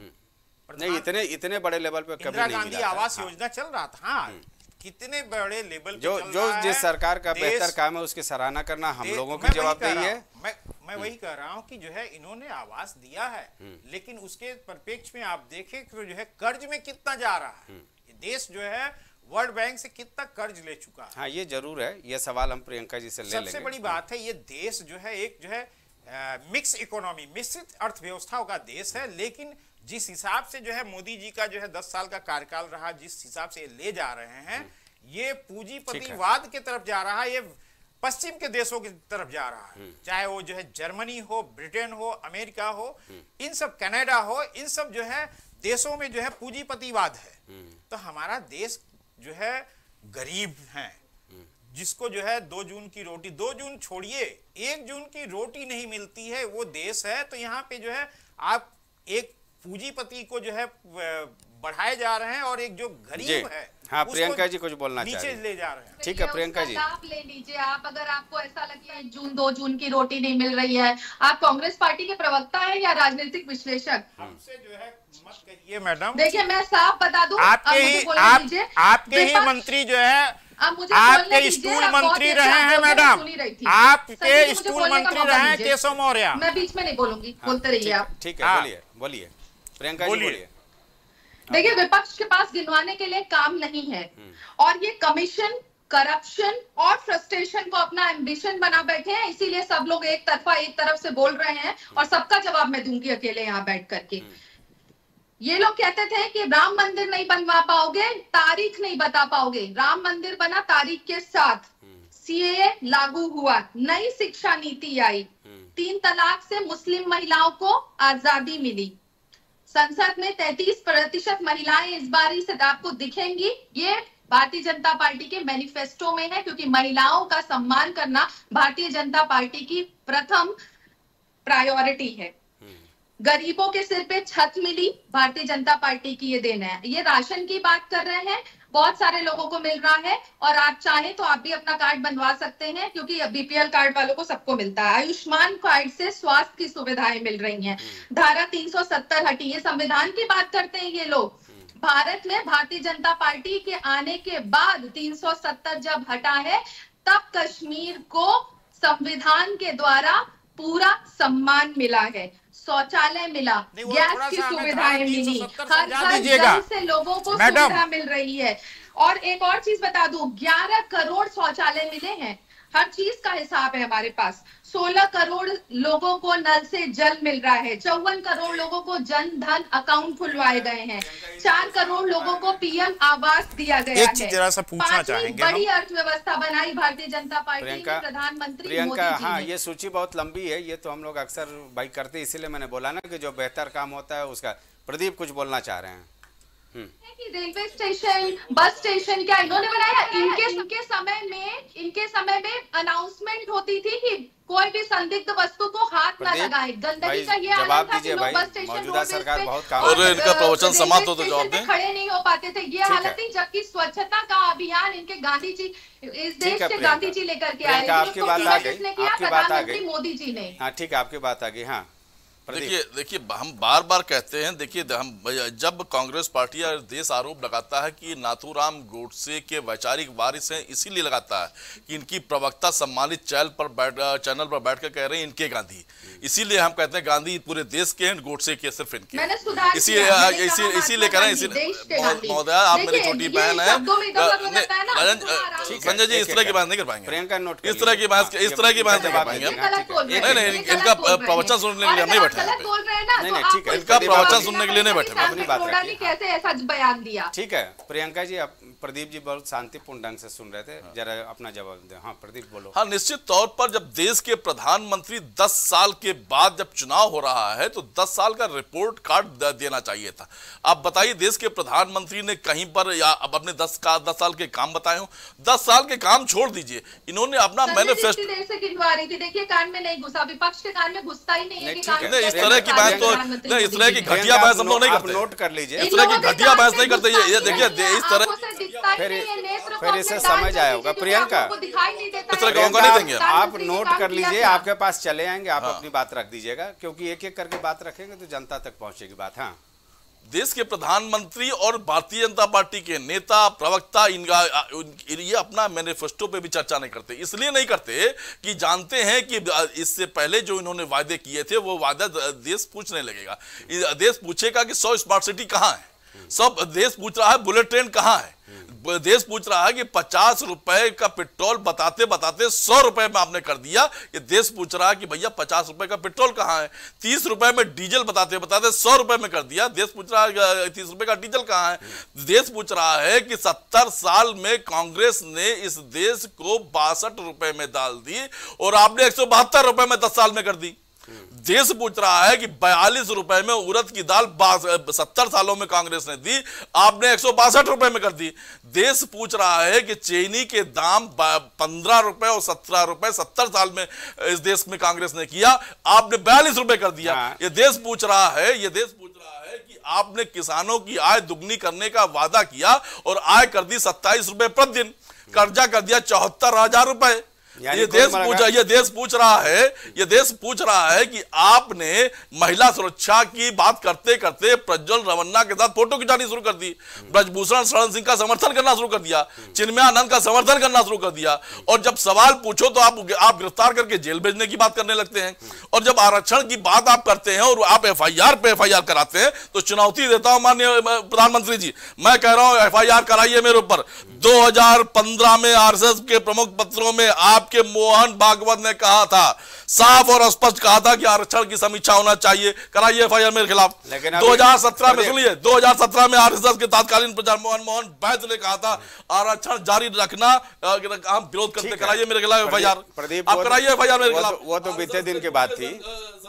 नहीं इतने बड़े लेवल पे कभी नहीं मिला। इंदिरा गांधी आवास योजना चल रहा था। हाँ, कितने बड़े लेवल जो जिस सरकार का बेहतर काम है उसकी सराहना करना हम लोगों की जवाबदेही है। मैं वही कह रहा हूं कि जो है इन्होंने आवास दिया है, लेकिन उसके परिप्रेक्ष्य में आप देखें तो जो है कर्ज में कितना जा रहा है। देश जो है वर्ल्ड बैंक से कितना कर्ज ले चुका है। हाँ, ये जरूर है। ये सवाल हम प्रियंका जी से ले लेंगे। सबसे बड़ी बात है, ये देश जो है एक जो है मिक्स इकोनॉमी, मिश्रित अर्थव्यवस्थाओं का देश है, लेकिन जिस हिसाब से जो है मोदी जी का जो है 10 साल का कार्यकाल रहा, जिस हिसाब से ले जा रहे हैं, ये पूंजीपतिवाद की तरफ जा रहा है, ये पश्चिम के देशों की तरफ जा रहा है। चाहे वो जो है जर्मनी हो, ब्रिटेन हो, अमेरिका हो, इन सब कनाडा हो, इन सब जो है देशों में जो है पूंजीपतिवाद है, तो हमारा देश जो है गरीब है, जिसको जो है 2 जून की रोटी, 2 जून छोड़िए 1 जून की रोटी नहीं मिलती है, वो देश है। तो यहाँ पे जो है आप एक पूंजीपति को जो है बढ़ाए जा रहे हैं और एक जो गरीब है, हाँ, प्रियंका जी कुछ बोलना नीचे ले जा रहे हैं। ठीक है प्रियंका जी, लाभ ले लीजिए आप। अगर आपको ऐसा लगता है 1 जून 2 जून की रोटी नहीं मिल रही है, आप कांग्रेस पार्टी के प्रवक्ता हैं या राजनीतिक विश्लेषक? हमसे जो है मत कहिए मैडम। देखिए मैं साफ बता दूं, आपके ही मंत्री जो है, आपके स्कूल मंत्री रहे हैं मैडम, आपके स्कूल मंत्री रहे हैं केशव मौर्य। मैं बीच में नहीं बोलूंगी, बोलते रहिए आप। ठीक है, बोलिए बोलिए प्रियंका जी, बोलिए। देखिए विपक्ष के पास गिनवाने के लिए काम नहीं है, और ये कमीशन, करप्शन और फ्रस्ट्रेशन को अपना एम्बिशन बना बैठे हैं, इसीलिए सब लोग एक तरफ से बोल रहे हैं और सबका जवाब मैं दूंगी अकेले यहाँ बैठ करके। ये लोग कहते थे कि राम मंदिर नहीं बनवा पाओगे, तारीख नहीं बता पाओगे। राम मंदिर बना तारीख के साथ, सीएए लागू हुआ, नई शिक्षा नीति आई, 3 तलाक से मुस्लिम महिलाओं को आजादी मिली, संसद में 33% महिलाएं इस बारी से आपको दिखेंगी। ये भारतीय जनता पार्टी के मैनिफेस्टो में है, क्योंकि महिलाओं का सम्मान करना भारतीय जनता पार्टी की प्रथम प्रायोरिटी है। गरीबों के सिर पे छत मिली, भारतीय जनता पार्टी की ये देन है। ये राशन की बात कर रहे हैं, बहुत सारे लोगों को मिल रहा है, और आप चाहें तो आप भी अपना कार्ड बनवा सकते हैं, क्योंकि बीपीएल कार्ड वालों को सबको मिलता है। आयुष्मान कार्ड से स्वास्थ्य की सुविधाएं मिल रही हैं। धारा 370 हटी, ये संविधान की बात करते हैं ये लोग। भारत में भारतीय जनता पार्टी के आने के बाद 370 जब हटा है, तब कश्मीर को संविधान के द्वारा पूरा सम्मान मिला है, शौचालय मिला, गैस की सुविधाएं मिली, हर घर से लोगों को सुविधा मिल रही है। और एक और चीज बता दूं, 11 करोड़ शौचालय मिले हैं, हर चीज का हिसाब है हमारे पास। 16 करोड़ लोगों को नल से जल मिल रहा है, 54 करोड़ लोगों को जन धन अकाउंट खुलवाए गए हैं, 4 करोड़ लोगों को पीएम आवास दिया गया है। जरा सा पूछना चाहेंगे, बड़ी अर्थव्यवस्था बनाई भारतीय जनता पार्टी ने, प्रधानमंत्री मोदी जी हाँ, ने। ये सूची बहुत लंबी है, ये तो हम लोग अक्सर भाई करते, इसीलिए मैंने बोला ना कि जो बेहतर काम होता है उसका। प्रदीप कुछ बोलना चाह रहे हैं। कि रेलवे स्टेशन, बस स्टेशन क्या इन्होंने बनाया? इनके समय में अनाउंसमेंट होती थी कि कोई भी संदिग्ध वस्तु को हाथ न लगाए। गंदगी का ये जवाब दीजिए भाई, मौजूदा सरकार बहुत काम और इनका प्रवचन समाप्त होते जवाब दें। खड़े नहीं हो पाते थे, ये हालत थी, जबकि स्वच्छता का अभियान इनके गांधी जी, इस देश के गांधी जी लेकर के आए। आपकी बात आ गई, आपकी बात आ गई, मोदी जी ने। हाँ ठीक है, आपकी बात आ गई। हाँ देखिए हम बार बार कहते हैं, देखिए हम जब कांग्रेस पार्टी या देश आरोप लगाता है कि नाथूराम गोडसे के वैचारिक वारिस हैं, इसीलिए लगाता है कि इनकी प्रवक्ता सम्मानित चैनल पर बैठकर कह रहे हैं इनके गांधी, इसीलिए हम कहते हैं गांधी पूरे देश के हैं, गोडसे के सिर्फ इनके। इसीलिए कह रहे हैं। महोदय आप मेरी छोटी बहन है संजय जी, इस तरह की बात नहीं कर पाएंगे, प्रियंका नोट, इस तरह की बात नहीं कर पाएंगे। नहीं, इनका प्रवचन सुनने के लिए हम नहीं बैठे, बोल रहे हैं ना, नहीं ठीक है, इनका प्रवचन सुनने के लिए नहीं बैठे, अपनी बात रखिए। कैसे ऐसा बयान दिया? ठीक है प्रियंका जी, प्रदीप जी बहुत शांतिपूर्ण ढंग से सुन रहे थे, जरा अपना जवाब दें। हाँ प्रदीप बोलो। हाँ, निश्चित तौर पर जब देश के प्रधानमंत्री 10 साल के बाद जब चुनाव हो रहा है तो 10 साल का रिपोर्ट कार्ड देना चाहिए था। आप बताइए, देश के प्रधानमंत्री ने कहीं पर या अब अपने 10 साल के काम बताए हो? 10 साल के काम छोड़ दीजिए, इन्होंने अपना मैनिफेस्टो देखिए कान में नहीं घुसा, विपक्ष के कान में घुसता ही नहीं है। इस तरह की बात तो नहीं, इस तरह की घटिया बहस हम लोग नहीं करते, नोट कर लीजिए, इस तरह की घटिया बहस नहीं करते। ये देखिए इस तरह फिर इसे समझ आया होगा। प्रियंका इस तरह का नहीं देंगे, आप नोट कर लीजिए, आपके पास चले आएंगे, आप अपनी बात रख दीजिएगा, क्योंकि एक एक करके बात रखेंगे तो जनता तक पहुंचेगी बात। हाँ, देश के प्रधानमंत्री और भारतीय जनता पार्टी के नेता, प्रवक्ता, ये अपना मैनिफेस्टो पे भी चर्चा नहीं करते। इसलिए नहीं करते कि जानते हैं कि इससे पहले जो इन्होंने वादे किए थे वो वादा देश पूछने लगेगा। देश पूछेगा कि 100 स्मार्ट सिटी कहाँ है, सब देश पूछ रहा है बुलेट ट्रेन कहाँ है, देश पूछ रहा है कि 50 रुपए का पेट्रोल बताते बताते 100 रुपए में आपने कर दिया। ये देश पूछ रहा है कि भैया 50 रुपए का पेट्रोल कहाँ है, 30 रुपए में डीजल बताते बताते 100 रुपए में कर दिया। देश पूछ रहा है 30 रुपए का डीजल कहाँ है। देश पूछ रहा है कि 70 साल में कांग्रेस ने इस देश को 62 रुपए में डाल दी और आपने 172 रुपए में 10 साल में कर दी। देश पूछ रहा है कि 42 रुपए में उड़द की दाल 70 सालों में कांग्रेस ने दी, आपने 162 रुपए में कर दी। देश पूछ रहा है कि चीनी के दाम 15 रुपए और 17 रुपए 70 साल में इस देश में कांग्रेस ने किया, आपने 42 रुपए कर दिया। ये देश पूछ रहा है कि आपने किसानों की आय दुगनी करने का वादा किया और आय कर दी 27 रुपए प्रतिदिन, कर्जा कर दिया 74,000 रुपए। ये देश पूछ रहा है कि आपने महिला सुरक्षा की बात करते करते प्रज्वल रवन्ना के साथ फोटो खिंचानी शुरू कर दी, ब्रजभूषण शरण सिंह का समर्थन करना शुरू कर दिया, चिन्मयानंद का समर्थन करना शुरू कर दिया, और जब सवाल पूछो तो आप गिरफ्तार करके जेल भेजने की बात करने लगते हैं, और जब आरक्षण की बात आप करते हैं और आप एफआईआर पे एफआईआर कराते हैं तो चुनौती देता हूं माननीय प्रधानमंत्री जी, मैं कह रहा हूं एफआईआर कराइए मेरे ऊपर। 2015 में आरएसएस के प्रमुख पत्रों में आपके मोहन भागवत ने कहा था, साफ और स्पष्ट कहा था कि आरक्षण की समीक्षा होना चाहिए, कराइए एफआईआर मेरे खिलाफ। 2017 में सुनिए, 2017 में आरएसएस के तत्कालीन प्रचार मोहन बैद ने कहा था आरक्षण जारी रखना, हम विरोध करते, कराइए मेरे खिलाफ एफआईआर, आप कराइए एफआईआर मेरे खिलाफ। वो तो बीते दिन की बात थी।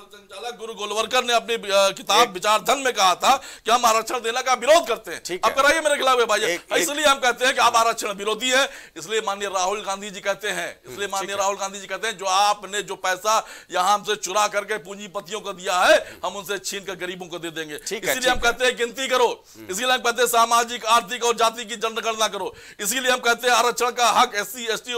संचालक गुरु गोलवलकर ने अपनी किताब विचार धन में कहा था कि हम आरक्षण देने का विरोध करते हैं, अब कराइए मेरे खिलाफ एफआईआर। इसलिए हम कहते हैं कि आप आरक्षण विरोधी है, इसलिए माननीय राहुल गांधी जी कहते हैं जो आपने जो पैसा यहां हमसे चुरा करके पूंजीपतियों को दिया है, हम उनसे छीन कर गरीबों को दे देंगे। इसीलिए हम कहते हैं गिनती करो, इसीलिए हम कहते हैं सामाजिक आर्थिक और जाति की जनगणना करो, इसीलिए हम कहते हैं आरक्षण का हक SC ST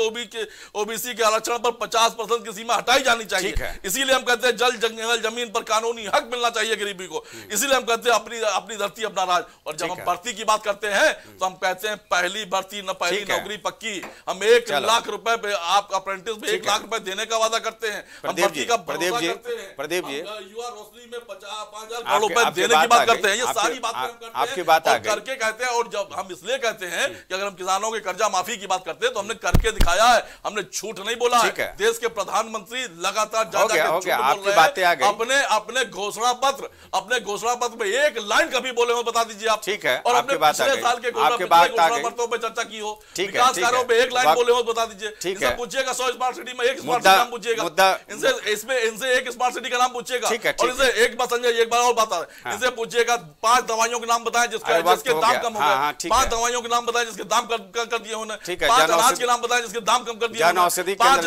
OBC के आरक्षण पर 50% की सीमा हटाई जानी चाहिए, इसीलिए हम कहते हैं जल जंगल जमीन पर कानूनी हक मिलना चाहिए गरीबी को, इसीलिए हम कहते हैं अपनी धरती अपना राज। और जब हम भर्ती की बात करते हैं तो हम कहते हैं पहली भर्ती न पहली नौकरी पक्की, हम 1 लाख रुपए पे आप अप्रेंटिस में 1 लाख रुपए देने का वादा करते हैं, प्रदीप जी युवा रोशनी में 5,000 करोड़ रुपए देने की बात करते हैं, ये सारी बात आपकी बात करके कहते हैं। और जब हम इसलिए कहते हैं कि अगर हम किसानों के कर्जा माफी की बात करते हैं तो हमने करके दिखाया है, हमने झूठ नहीं बोला है। देश के प्रधानमंत्री लगातार अपने घोषणा पत्र में 1 लाइन कभी बोले हो बता दीजिए आप, ठीक है, और अपने पिछले साल के घोषणा पत्रों पर चर्चा की हो, विकास कार्यों पे 1 लाइन बोले हो बता दीजिए, इनसे पूछिएगा 100 स्मार्ट सिटी में 1 स्मार्ट सिटी नाम पूछिएगा, इनसे 1 स्मार्ट सिटी का नाम पूछिएगा, और इनसे एक बात संजय एक बार और बात है, इनसे पूछिएगा 5 दवाइयों के नाम बताएं जिसके दाम कम हो गए, 5 दवाइयों के नाम बताएं जिसके दाम कर दिए उन्होंने, 5 अनाज के नाम बताएं जिसके दाम कम कर दिए, 5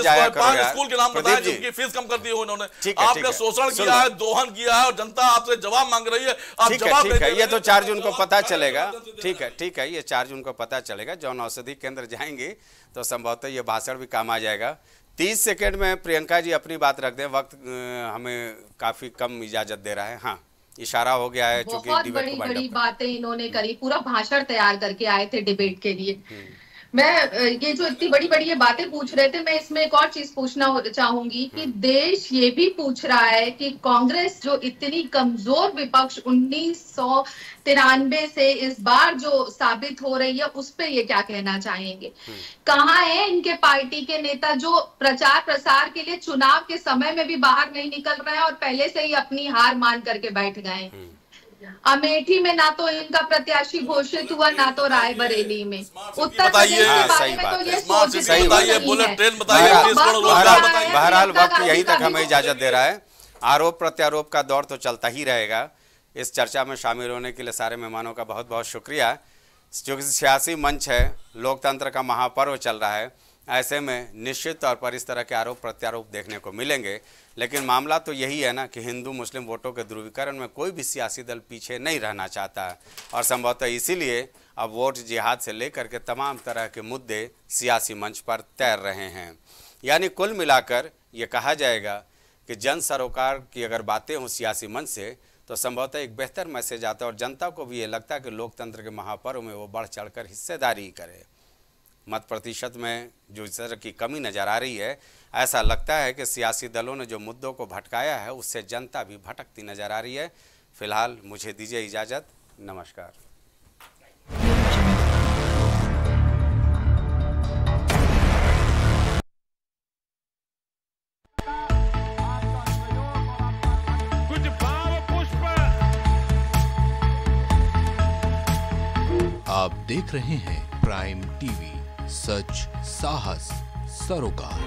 स्कूल के नाम बताएं जिसकी फीस कम कर दी उन्होंने। आपने शोषण किया है, दोहन किया है, और जनता आपसे जवाब मांग रही है, आप जवाब दीजिए। ये तो 4 जून को पता चलेगा, ठीक है, ये 4 जून को पता चलेगा। जन औषधि केंद्र जाएंगे तो संभवतः ये भाषण भी काम आ जाएगा। 30 सेकेंड में प्रियंका जी अपनी बात रख दें, वक्त हमें काफी कम इजाजत दे रहा है। हाँ, इशारा हो गया है, चूंकि बहुत बड़ी बातें इन्होंने करी, पूरा भाषण तैयार करके आए थे डिबेट के लिए। मैं ये जो इतनी बड़ी ये बातें पूछ रहे थे, मैं इसमें एक और चीज पूछना चाहूंगी कि देश ये भी पूछ रहा है कि कांग्रेस जो इतनी कमजोर विपक्ष 1993 से इस बार जो साबित हो रही है, उस पे ये क्या कहना चाहेंगे? कहाँ है इनके पार्टी के नेता जो प्रचार प्रसार के लिए चुनाव के समय में भी बाहर नहीं निकल रहे हैं और पहले से ही अपनी हार मान करके बैठ गए? अमेठी में ना तो इनका प्रत्याशी घोषित हुआ, ना तो रायबरेली में। उत्तर प्रदेश के बारे में तो ये सोचते ही नहीं है। बहरहाल वक्त यहीं तक हमें इजाजत दे रहा है। आरोप प्रत्यारोप का दौर तो चलता ही रहेगा। इस चर्चा में शामिल होने के लिए सारे मेहमानों का बहुत बहुत शुक्रिया। क्योंकि सियासी मंच है, लोकतंत्र का महापर्व चल रहा है, ऐसे में निश्चित तौर पर इस तरह के आरोप प्रत्यारोप देखने को मिलेंगे। लेकिन मामला तो यही है ना कि हिंदू मुस्लिम वोटों के ध्रुवीकरण में कोई भी सियासी दल पीछे नहीं रहना चाहता है, और संभवतः इसीलिए अब वोट जिहाद से लेकर के तमाम तरह के मुद्दे सियासी मंच पर तैर रहे हैं। यानी कुल मिलाकर ये कहा जाएगा कि जन सरोकार की अगर बातें हों सियासी मंच से तो संभवतः एक बेहतर मैसेज आता है, और जनता को भी ये लगता है कि लोकतंत्र के महापर्व में वो बढ़ चढ़कर हिस्सेदारी करे। मत प्रतिशत में जो इस तरह की कमी नज़र आ रही है, ऐसा लगता है कि सियासी दलों ने जो मुद्दों को भटकाया है उससे जनता भी भटकती नज़र आ रही है। फिलहाल मुझे दीजिए इजाज़त, नमस्कार। कुछ भाव पुष्प। आप देख रहे हैं प्राइम टीवी, सच साहस सरोकार।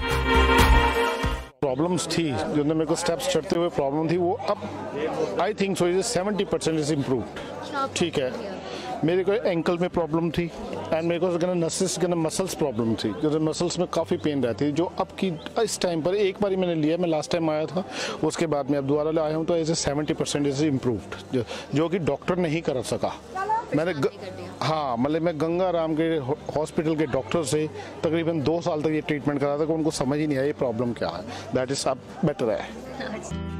प्रॉब्लम्स थी, जो मेरे को स्टेप्स चढ़ते हुए प्रॉब्लम थी, वो अब I think so 70% is improved. ठीक है, मेरे को एंकल में प्रॉब्लम थी एंड मेरे को नसेस मसल्स प्रॉब्लम थी, जो मसल्स में काफ़ी पेन रहती है, जो अब की इस टाइम पर एक बार मैंने लिया, मैं लास्ट टाइम आया था, उसके बाद मैं अब दोबारा आया हूँ, तो ऐसे 70% इज इम्प्रूव्ड, जो कि डॉक्टर नहीं कर सका। मैंने हाँ, मतलब मैं गंगा राम के हॉस्पिटल के डॉक्टर से तकरीबन 2 साल तक ये ट्रीटमेंट करा था, कि उनको समझ ही नहीं आया ये प्रॉब्लम क्या है। दैट इज अब बेटर है।